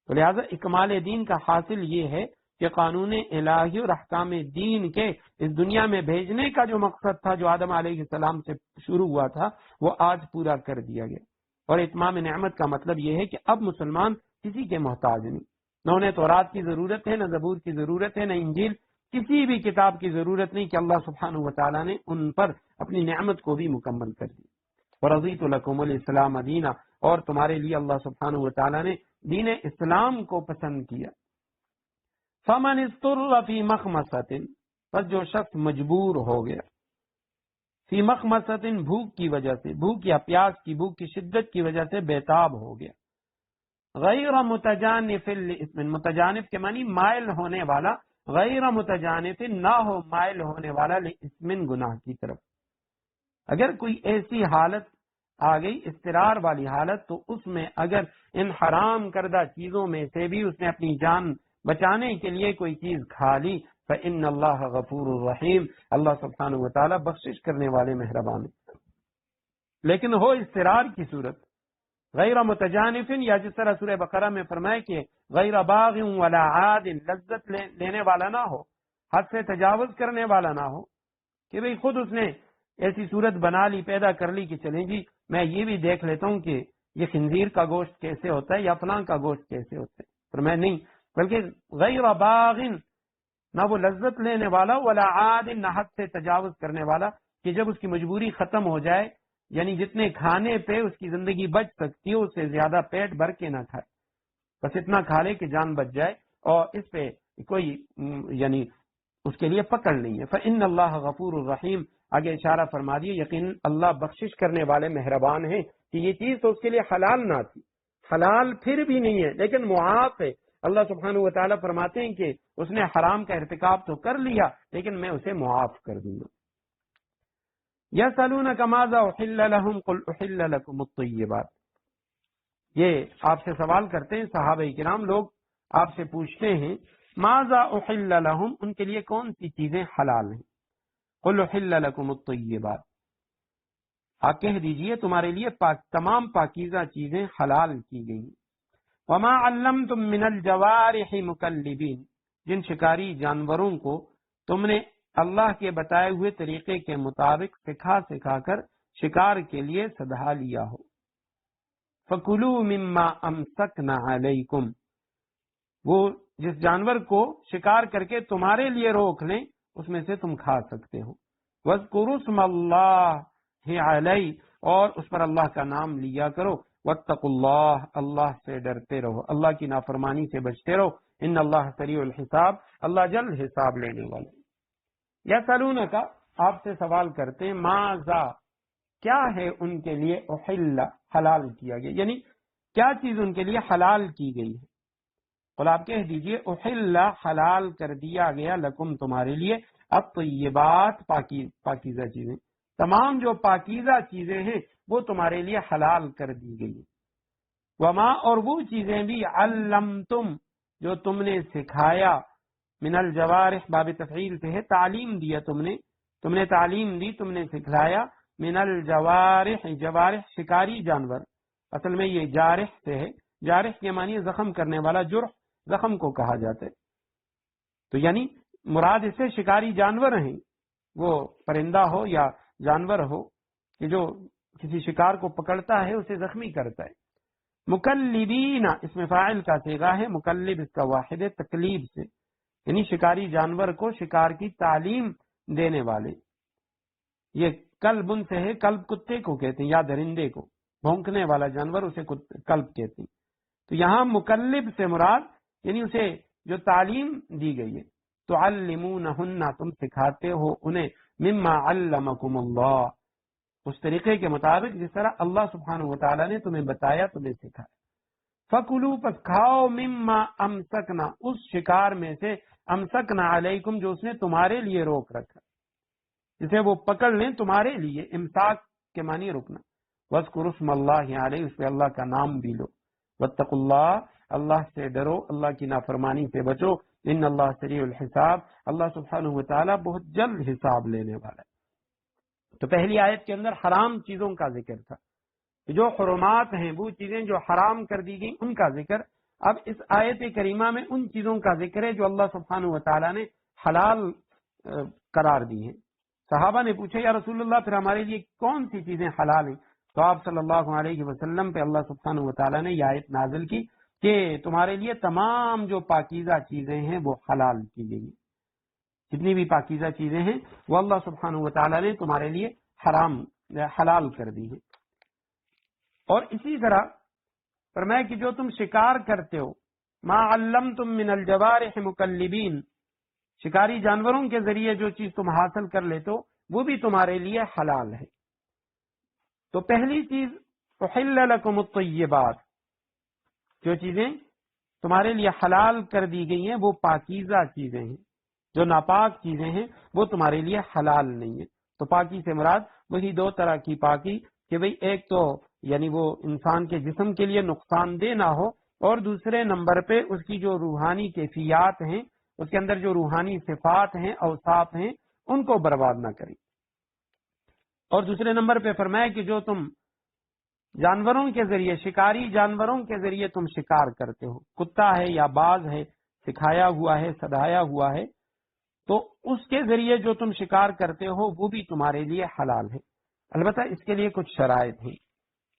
تو لہٰذا اکمال دین کا حاصل یہ ہے کہ قانون الہی اور احکام دین کے اس دنیا میں بھیجنے کا جو مقصد تھا، جو آدم علیہ السلام سے شروع ہوا تھا، وہ آج پورا کر دیا گیا۔ اور اتمام نعمت کا مطلب یہ ہے کہ اب مسلمان کسی کے محتاج نہیں، نہ انہیں تورات کی ضرورت ہے، نہ زبور کی ضرورت ہے، نہ انجیل، کسی بھی کتاب کی ضرورت نہیں، کہ اللہ سبحانہ و تعالیٰ نے ان پر اپنی نعمت کو بھی مکمل کر دی۔ وَرَضِيتُ لَكُمُ الْإِسْلَامَ دِينًا، اور تمہارے لیے اللہ سبحانہ و تعالیٰ نے دین اسلام کو پسند کیا۔ فَمَنِ اضْطُرَّ فِي مَخْمَصَةٍ، پس جو شخص مجبور ہو گیا، فی مخمصۃ، بھوک کی وجہ سے، بھوک یا پیاس کی، بھوک کی شدت کی وجہ سے بےتاب ہو گیا، غیر متجانف لإثم، متجانف کے معنی مائل ہونے والا، غیر متجانف نہ ہو مائل ہونے والا، لإثم گناہ کی طرف۔ اگر کوئی ایسی حالت آ گئی، اضطرار والی حالت، تو اس میں اگر ان حرام کردہ چیزوں میں سے بھی اس نے اپنی جان بچانے کے لیے کوئی چیز کھا لی، فإن اللہ غفور الرحیم، اللہ سبحانہ و تعالیٰ بخشش کرنے والے مہربان ہے۔ لیکن ہو اضطرار کی صورت، غیر متجانف، یا جس طرح سورہ بقرہ میں فرمائے کہ غیر باغ ولا عاد، لذت لینے والا نہ ہو، حد سے تجاوز کرنے والا نہ ہو، کہ بھئی خود اس نے ایسی صورت بنا لی، پیدا کر لی کہ چلیں جی میں یہ بھی دیکھ لیتا ہوں کہ یہ خنزیر کا گوشت کیسے ہوتا ہے یا فلاں کا گوشت کیسے ہوتا ہے، پر میں نہیں، بلکہ غیر باغ، نہ وہ لذت لینے والا، ولا عاد، نہ حد سے تجاوز کرنے والا، کہ جب اس کی مجبوری ختم ہو جائے، یعنی جتنے کھانے پہ اس کی زندگی بچ سکتی ہے اس سے زیادہ پیٹ بھر کے نہ کھائے، بس اتنا کھا لے کہ جان بچ جائے، اور اس پہ کوئی یعنی اس کے لیے پکڑ نہیں ہے۔ فإن اللہ غفور الرحیم، آگے اشارہ فرما دیے یقین اللہ بخشش کرنے والے مہربان ہیں، کہ یہ چیز تو اس کے لیے حلال نہ تھی، حلال پھر بھی نہیں ہے لیکن معاف ہے۔ اللہ سبحانہ و تعالیٰ فرماتے ہیں کہ اس نے حرام کا ارتکاب تو کر لیا لیکن میں اسے معاف کر دوں گا۔ یسألونک ماذا احل لهم قل احل لکم الطیبات، یہ آپ سے سوال کرتے ہیں صحابہ کرام، لوگ آپ سے پوچھتے ہیں ماذا احل لهم، ان کے لیے کون سی چیزیں حلال ہیں، قل احل لکم الطیبات، آپ کہہ دیجئے تمہارے لیے تمام پاکیزہ چیزیں حلال کی گئی۔ وما علمتم من الجوارح مکلبین، جن شکاری جانوروں کو تم نے اللہ کے بتائے ہوئے طریقے کے مطابق سکھا کر شکار کے لیے سدھا لیا ہو۔ فَكُلُوا مِمَّا أَمْسَكْنَا عَلَيْكُمْ، وہ جس جانور کو شکار کر کے تمہارے لیے روک لیں اس میں سے تم کھا سکتے ہو۔ وَاذْكُرُوا اسْمَ اللَّهِ عَلَيْهِ، اور اس پر اللہ کا نام لیا کرو۔ وَاتَّقُوا اللَّهَ، اللہ سے ڈرتے رہو، اللہ کی نافرمانی سے بچتے رہو۔ ان اللہ سریع الحساب، اللہ جلد حساب لینے والے۔ یسألونک، آپ سے سوال کرتے ہیں، ماذا، کیا ہے ان کے لیے احل، حلال کیا گیا، یعنی کیا چیز ان کے لیے حلال کی گئی ہے۔ قل آپ کہہ دیجئے احل، حلال کر دیا گیا، لکم تمہارے لیے، الطیبات، پاکیزہ چیزیں، تمام جو پاکیزہ چیزیں ہیں وہ تمہارے لیے حلال کر دی گئی۔ وما، اور وہ چیزیں بھی، علمتم، جو تم نے سکھایا، من الجوارح، باب تفعیل سے ہے، تعلیم دیا تم نے تعلیم دی، تم نے سکھلایا، من الجوارح، جوارح شکاری جانور، اصل میں یہ جارح سے ہے، جارح کے معنی زخم کرنے والا، جرح زخم کو کہا جاتا ہے، تو یعنی مراد اس سے شکاری جانور ہیں، وہ پرندہ ہو یا جانور ہو کہ جو کسی شکار کو پکڑتا ہے اسے زخمی کرتا ہے۔ مکلبین، اس میں فاعل کا صیغہ ہے، مکلب اس کا واحد ہے تکلیب سے، یعنی شکاری جانور کو شکار کی تعلیم دینے والے۔ یہ کلب ان سے ہے، کلب کتے کو کہتے ہیں یا درندے کو، بھونکنے والا جانور اسے کلب کہتے ہیں۔ تو یہاں مکلب سے مراد یعنی اسے جو تعلیم دی گئی ہے، تعلمونہن، تم سکھاتے ہو انہیں، مما علمکم اللہ، اس طریقے کے مطابق جس طرح اللہ سبحانہ وتعالی نے تمہیں بتایا، تمہیں سکھایا۔ فَكُلُوا، پس کھاؤ، مما امسکنا، اس شکار میں سے، امسکنا علیکم، جو اس نے تمہارے لیے روک رکھا، جسے وہ پکڑ لیں تمہارے لیے، امساک کے معنی رکنا۔ وَاذْكُرُوا اسْمَ اللَّهِ عَلَيْهِ، اس پہ اللہ کا نام بھی لو۔ وَاتَّقُوا اللَّهَ، اللہ سے ڈرو، اللہ کی نافرمانی سے بچو۔ ان اللہ سریع الحساب، اللہ سبحانہ وتعالی بہت جلد حساب لینے والا ہے۔ تو پہلی آیت کے اندر حرام چیزوں کا ذکر تھا، جو حرمات ہیں، وہ چیزیں جو حرام کر دی گئیں ان کا ذکر۔ اب اس آیت کریمہ میں ان چیزوں کا ذکر ہے جو اللہ سبحانہ وتعالی نے حلال قرار دی ہیں۔ صحابہ نے پوچھا، یا رسول اللہ، پھر ہمارے لیے کون سی چیزیں حلال ہیں؟ تو آپ صلی اللہ علیہ وسلم پہ اللہ سبحانہ وتعالی نے یہ آیت نازل کی کہ تمہارے لیے تمام جو پاکیزہ چیزیں ہیں وہ حلال کی گئی ہیں، جتنی بھی پاکیزہ چیزیں ہیں وہ اللہ سبحانہ وتعالی نے تمہارے لیے حلال کر دی ہیں۔ اور اسی طرح فرمایا کہ جو تم شکار کرتے ہو، ما علمتم من الجوارح مکلبین، شکاری جانوروں کے ذریعے جو چیز تم حاصل کر لیتے ہو وہ بھی تمہارے لیے حلال ہے۔ تو پہلی چیز، احل لکم الطیبات، جو چیزیں تمہارے لیے حلال کر دی گئی ہیں وہ پاکیزہ چیزیں ہیں، جو ناپاک چیزیں ہیں وہ تمہارے لیے حلال نہیں ہیں۔ تو پاکی سے مراد وہی دو طرح کی پاکی کہ بھئی ایک تو یعنی وہ انسان کے جسم کے لیے نقصان دہ نہ ہو، اور دوسرے نمبر پہ اس کی جو روحانی کیفیات ہیں، اس کے اندر جو روحانی صفات ہیں، اوصاف ہیں، ان کو برباد نہ کریں۔ اور دوسرے نمبر پہ فرمایا کہ جو تم جانوروں کے ذریعے، شکاری جانوروں کے ذریعے تم شکار کرتے ہو، کتا ہے یا باز ہے، سکھایا ہوا ہے، سدھایا ہوا ہے، تو اس کے ذریعے جو تم شکار کرتے ہو وہ بھی تمہارے لیے حلال ہے۔ البتہ اس کے لیے کچھ شرائط ہیں۔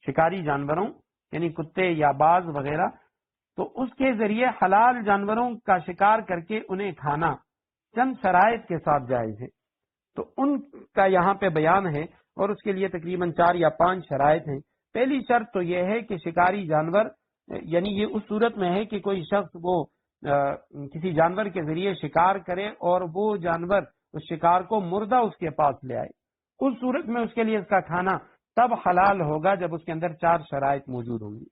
شکاری جانوروں یعنی کتے یا باز وغیرہ، تو اس کے ذریعے حلال جانوروں کا شکار کر کے انہیں کھانا چند شرائط کے ساتھ جائز ہے، تو ان کا یہاں پہ بیان ہے، اور اس کے لیے تقریباً 4 یا 5 شرائط ہیں۔ پہلی شرط تو یہ ہے کہ شکاری جانور، یعنی یہ اس صورت میں ہے کہ کوئی شخص وہ کسی جانور کے ذریعے شکار کرے اور وہ جانور اس شکار کو مردہ اس کے پاس لے آئے، اس صورت میں اس کے لیے اس کا کھانا تب حلال ہوگا جب اس کے اندر 4 شرائط موجود ہوں گی۔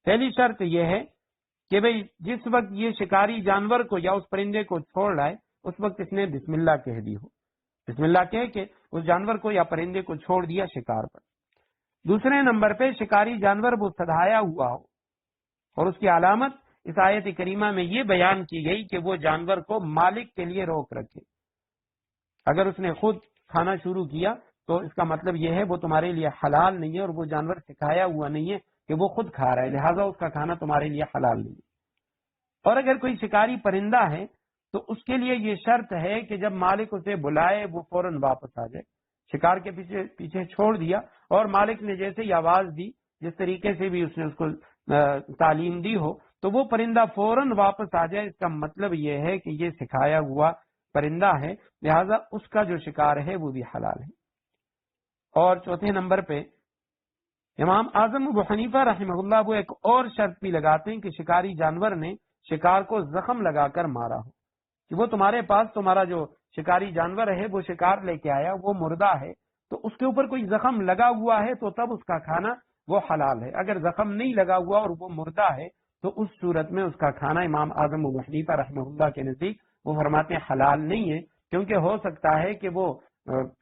پہلی شرط یہ ہے کہ بھئی جس وقت یہ شکاری جانور کو یا اس پرندے کو چھوڑ لائے اس وقت اس نے بسم اللہ کہہ دی ہو، بسم اللہ کہہ کے اس جانور کو یا پرندے کو چھوڑ دیا شکار پر۔ دوسرے نمبر پہ شکاری جانور وہ سدھایا ہوا ہو، اور اس کی علامت اس آیت کریمہ میں یہ بیان کی گئی کہ وہ جانور کو مالک کے لیے روک رکھے۔ اگر اس نے خود کھانا شروع کیا تو اس کا مطلب یہ ہے وہ تمہارے لیے حلال نہیں ہے، اور وہ جانور سکھایا ہوا نہیں ہے کہ وہ خود کھا رہا ہے، لہٰذا اس کا کھانا تمہارے لیے حلال نہیں ہے۔ اور اگر کوئی شکاری پرندہ ہے تو اس کے لیے یہ شرط ہے کہ جب مالک اسے بلائے وہ فوراً واپس آ جائے، شکار کے پیچھے چھوڑ دیا، اور مالک نے جیسے ہی آواز دی، جس طریقے سے بھی اس نے اس کو تعلیم دی ہو، تو وہ پرندہ فوراً واپس آ جائے۔ اس کا مطلب یہ ہے کہ یہ سکھایا ہوا پرندہ ہے، لہذا اس کا جو شکار ہے وہ بھی حلال ہے۔ اور چوتھے نمبر پہ امام اعظم ابو حنیفہ رحمہ اللہ وہ ایک اور شرط بھی لگاتے ہیں کہ شکاری جانور نے شکار کو زخم لگا کر مارا ہو، کہ وہ تمہارے پاس تمہارا جو شکاری جانور ہے وہ شکار لے کے آیا، وہ مردہ ہے، تو اس کے اوپر کوئی زخم لگا ہوا ہے تو تب اس کا کھانا وہ حلال ہے۔ اگر زخم نہیں لگا ہوا اور وہ مردہ ہے تو اس صورت میں اس کا کھانا امام اعظم ابو حنیفہ رحمہ اللہ کے نزدیک وہ فرماتے ہیں حلال نہیں ہے، کیونکہ ہو سکتا ہے کہ وہ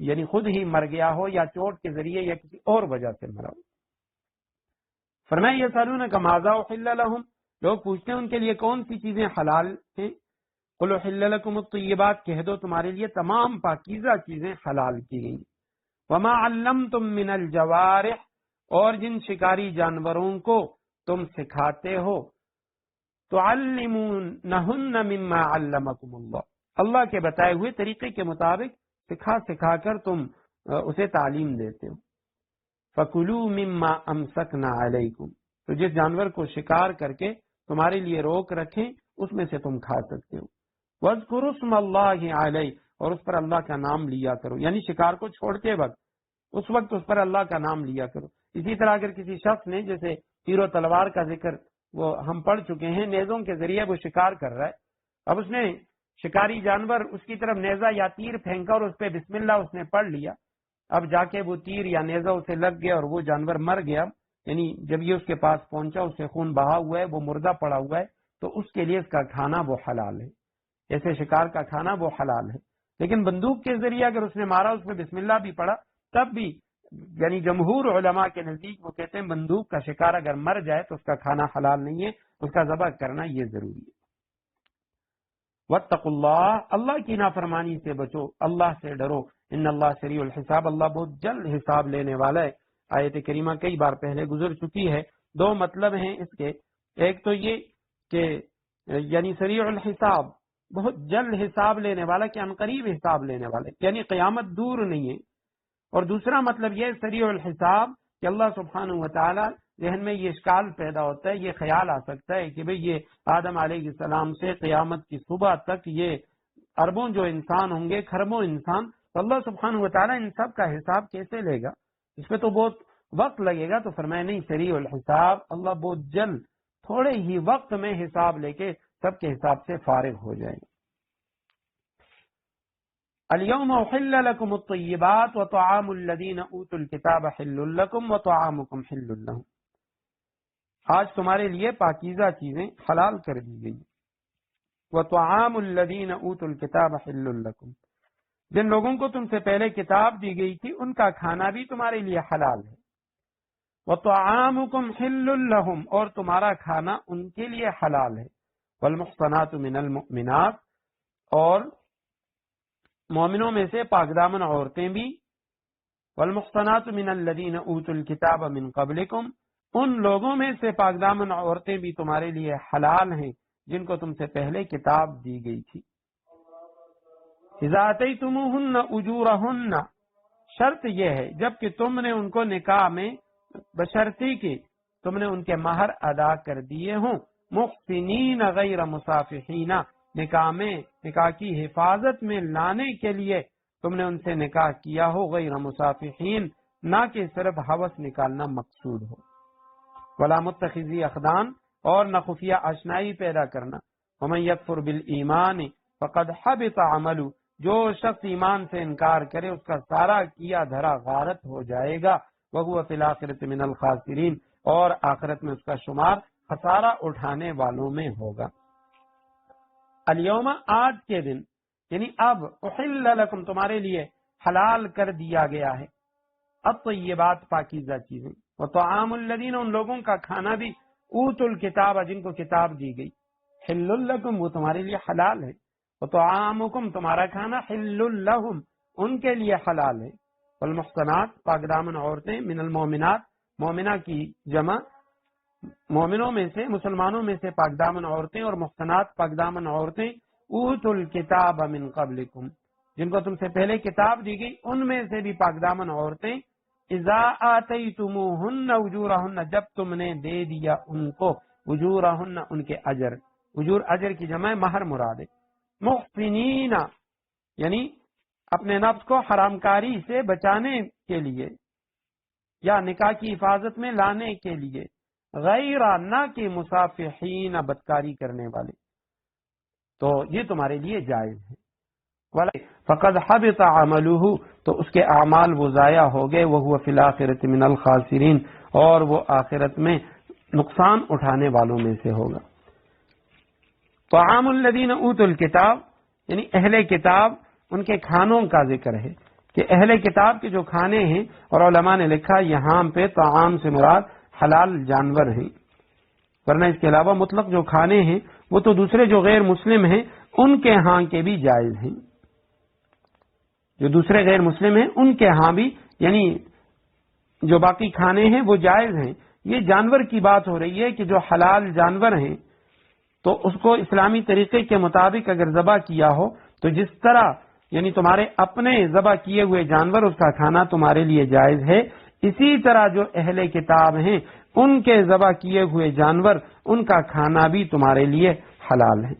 یعنی خود ہی مر گیا ہو یا چوٹ کے ذریعے یا کسی اور وجہ سے مرا ہو۔ فرمایا یسألونک ماذا احل لهم، لوگ پوچھتے ہیں ان کے لیے کون سی چیزیں حلال ہیں، قل احل لکم الطیبات، کہہ دو تمہارے لیے تمام پاکیزہ چیزیں حلال کی گئی، وما علمتم من الجوارح، اور جن شکاری جانوروں کو تم سکھاتے ہو، تعلمونہن مما علمکم اللہ، اللہ کے بتائے ہوئے طریقے کے مطابق سکھا کر تم اسے تعلیم دیتے ہو، فَكُلُوا مِمَّا أَمْسَكْنَا عَلَيْكُمْ، تو جس جانور کو شکار کر کے تمہارے لیے روک رکھیں اس میں سے تم کھا سکتے ہو، وَاذْكُرُوا اسْمَ اللَّهِ عَلَيْهِ، اور اس پر اللہ کا نام لیا کرو، یعنی شکار کو چھوڑتے وقت اس وقت اس پر اللہ کا نام لیا کرو۔ اسی طرح اگر کسی شخص نے، جیسے تیر و تلوار کا ذکر وہ ہم پڑھ چکے ہیں، نیزوں کے ذریعے وہ شکار کر رہا ہے، اب اس نے شکاری جانور اس کی طرف نیزہ یا تیر پھینکا اور اس پہ بسم اللہ اس نے پڑھ لیا، اب جا کے وہ تیر یا نیزہ اسے لگ گیا اور وہ جانور مر گیا، یعنی جب یہ اس کے پاس پہنچا اس سے خون بہا ہوا ہے، وہ مردہ پڑا ہوا ہے، تو اس کے لیے اس کا کھانا وہ حلال ہے، ایسے شکار کا کھانا وہ حلال ہے۔ لیکن بندوق کے ذریعے اگر اس نے مارا، اس میں بسم اللہ بھی پڑھا، تب بھی یعنی جمہور علماء کے نزدیک وہ کہتے ہیں بندوق کا شکار اگر مر جائے تو اس کا کھانا حلال نہیں ہے، اس کا ذبح کرنا یہ ضروری ہے۔ واتقوا اللہ، اللہ کی نافرمانی سے بچو، اللہ سے ڈرو، ان اللہ سریع الحساب، اللہ بہت جلد حساب لینے والا ہے۔ آیت کریمہ کئی بار پہلے گزر چکی ہے، دو مطلب ہیں اس کے، ایک تو یہ کہ یعنی سریع الحساب بہت جلد حساب لینے والا، کہ عنقریب حساب لینے والے، یعنی قیامت دور نہیں ہے، اور دوسرا مطلب یہ سریع الحساب کہ اللہ سبحانہ وتعالی ذہن میں یہ اشکال پیدا ہوتا ہے، یہ خیال آ سکتا ہے کہ بھئی یہ آدم علیہ السلام سے قیامت کی صبح تک یہ اربوں جو انسان ہوں گے، کھربوں انسان، تو اللہ سبحانہ وتعالی ان سب کا حساب کیسے لے گا، اس پہ تو بہت وقت لگے گا۔ تو فرمایا نہیں، سریع الحساب، اللہ بہت جلد تھوڑے ہی وقت میں حساب لے کے سب کے حساب سے فارغ ہو جائے گا۔ اليوم احل لكم الطيبات وطعام الذين اوتوا الكتاب حل لكم وطعامكم حل لهم، آج تمہارے لیے پاکیزہ چیزیں حلال کر دی گئی، وطعام الذين اوتوا الكتاب حل لكم، جن لوگوں کو تم سے پہلے کتاب دی گئی تھی ان کا کھانا بھی تمہارے لیے حلال ہے، وطعامكم حل لهم، اور تمہارا کھانا ان کے لیے حلال ہے، والمحصنات من المؤمنات، اور مومنوں میں سے پاکدامن عورتیں بھی، والمحصنات من الذین اوتوا الکتاب من قبلکم، ان لوگوں میں سے پاکدامن عورتیں بھی تمہارے لیے حلال ہیں جن کو تم سے پہلے کتاب دی گئی تھی۔ اذا آتیتموہن اجورہن، شرط یہ ہے جب کہ تم نے ان کو نکاح میں بشرطی کہ تم نے ان کے مہر ادا کر دیے ہوں، محسنین غیر مصافحین، نکاح کی حفاظت میں لانے کے لیے تم نے ان سے نکاح کیا ہو، غیر مصافحین، نہ کہ صرف ہوس نکالنا مقصود ہو، ولا متخذی اخدان، اور نہ خفیہ آشنائی پیدا کرنا، ومن یکفر بالایمان فقد حبط عملہ، جو شخص ایمان سے انکار کرے اس کا سارا کیا دھرا غارت ہو جائے گا، وہو فی الآخرۃ من الخاسرین، اور آخرت میں اس کا شمار خسارہ اٹھانے والوں میں ہوگا۔ الیوم، آج کے دن، یعنی اب، احل لکم، تمہارے لیے حلال کر دیا گیا ہے، اب تو یہ بات پاکیزہ چیزیں، وطعام الذین، ان لوگوں کا کھانا بھی، اوتوا الکتاب، جن کو کتاب دی گئی، حل لکم، وہ تمہارے لیے حلال ہے، وطعامکم، تمہارا کھانا، حل لہم، ان کے لیے حلال ہے، والمحصنات، پاکدامن عورتیں، من المؤمنات، مومنہ کی جمع، مومنوں میں سے، مسلمانوں میں سے پاکدامن عورتیں، اور محصنات، پاکدامن عورتیں، اوتوا الکتاب من قبلکم، جن کو تم سے پہلے کتاب دی گئی ان میں سے بھی پاک دامن عورتیں اذا آتیتموہن اجورہن جب تم نے دے دیا ان کو اجورہن ان کے اجر، اجور اجر کی جمع مہر مراد ہے، محسنین یعنی اپنے نفس کو حرام کاری سے بچانے کے لیے یا نکاح کی حفاظت میں لانے کے لیے، غیر نہ کہ مصافحین بدکاری کرنے والے، تو یہ تمہارے لیے جائز ہے۔ فقد حبط عملہ تو اس کے اعمال وہ ضائع ہو گئے، وہو فی الآخرۃ من الخاسرین اور وہ آخرت میں نقصان اٹھانے والوں میں سے ہوگا۔ طعام الذین اوتوا الکتاب یعنی اہل کتاب ان کے کھانوں کا ذکر ہے کہ اہل کتاب کے جو کھانے ہیں، اور علماء نے لکھا یہاں پہ طعام سے مراد حلال جانور ہیں، ورنہ اس کے علاوہ مطلق جو کھانے ہیں وہ تو دوسرے جو غیر مسلم ہیں ان کے ہاں کے بھی جائز ہیں، جو دوسرے غیر مسلم ہیں ان کے ہاں بھی، یعنی جو باقی کھانے ہیں وہ جائز ہیں۔ یہ جانور کی بات ہو رہی ہے کہ جو حلال جانور ہیں تو اس کو اسلامی طریقے کے مطابق اگر ذبح کیا ہو تو جس طرح یعنی تمہارے اپنے ذبح کیے ہوئے جانور اس کا کھانا تمہارے لیے جائز ہے، اسی طرح جو اہل کتاب ہیں ان کے ذبح کیے ہوئے جانور ان کا کھانا بھی تمہارے لیے حلال ہے۔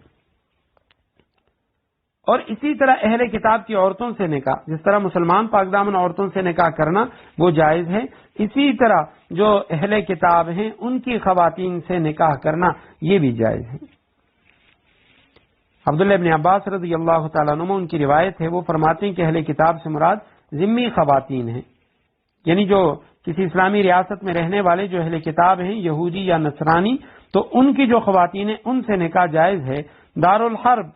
اور اسی طرح اہل کتاب کی عورتوں سے نکاح، جس طرح مسلمان پاک دامن عورتوں سے نکاح کرنا وہ جائز ہے، اسی طرح جو اہل کتاب ہیں ان کی خواتین سے نکاح کرنا یہ بھی جائز ہے۔ عبداللہ ابن عباس رضی اللہ تعالیٰ عنہ ان کی روایت ہے، وہ فرماتے ہیں کہ اہل کتاب سے مراد ذمی خواتین ہیں، یعنی جو کسی اسلامی ریاست میں رہنے والے جو اہل کتاب ہیں یہودی یا نصرانی، تو ان کی جو خواتین ہیں ان سے نکاح جائز ہے۔ دارالحرب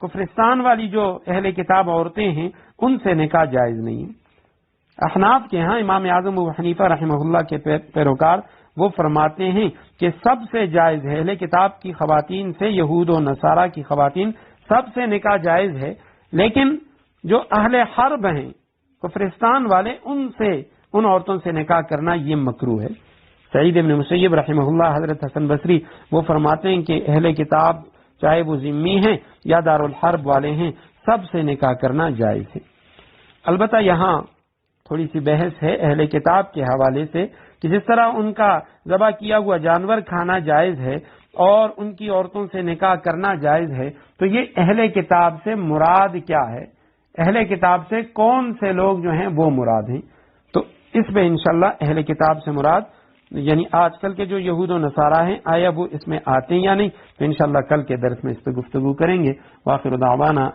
کفرستان والی جو اہل کتاب عورتیں ہیں ان سے نکاح جائز نہیں ہے۔ احناف کے ہاں امام اعظم ابو حنیفہ رحمہ اللہ کے پیروکار وہ فرماتے ہیں کہ سب سے جائز ہے اہل کتاب کی خواتین سے، یہود و نصارہ کی خواتین سب سے نکاح جائز ہے، لیکن جو اہل حرب ہیں کفرستان والے ان عورتوں سے نکاح کرنا یہ مکروہ ہے۔ سعید ابن مسیب رحمہ اللہ، حضرت حسن بصری وہ فرماتے ہیں کہ اہل کتاب چاہے وہ ذمی ہیں یا دارالحرب والے ہیں سب سے نکاح کرنا جائز ہے۔ البتہ یہاں تھوڑی سی بحث ہے اہل کتاب کے حوالے سے کہ جس طرح ان کا ذبح کیا ہوا جانور کھانا جائز ہے اور ان کی عورتوں سے نکاح کرنا جائز ہے، تو یہ اہل کتاب سے مراد کیا ہے، اہل کتاب سے کون سے لوگ جو ہیں وہ مراد ہیں؟ تو اس میں انشاءاللہ اہل کتاب سے مراد یعنی آج کل کے جو یہود و نصارہ ہیں آیا وہ اس میں آتے ہیں یا نہیں، تو انشاءاللہ کل کے درس میں اس پہ گفتگو کریں گے۔ وآخر دعوانا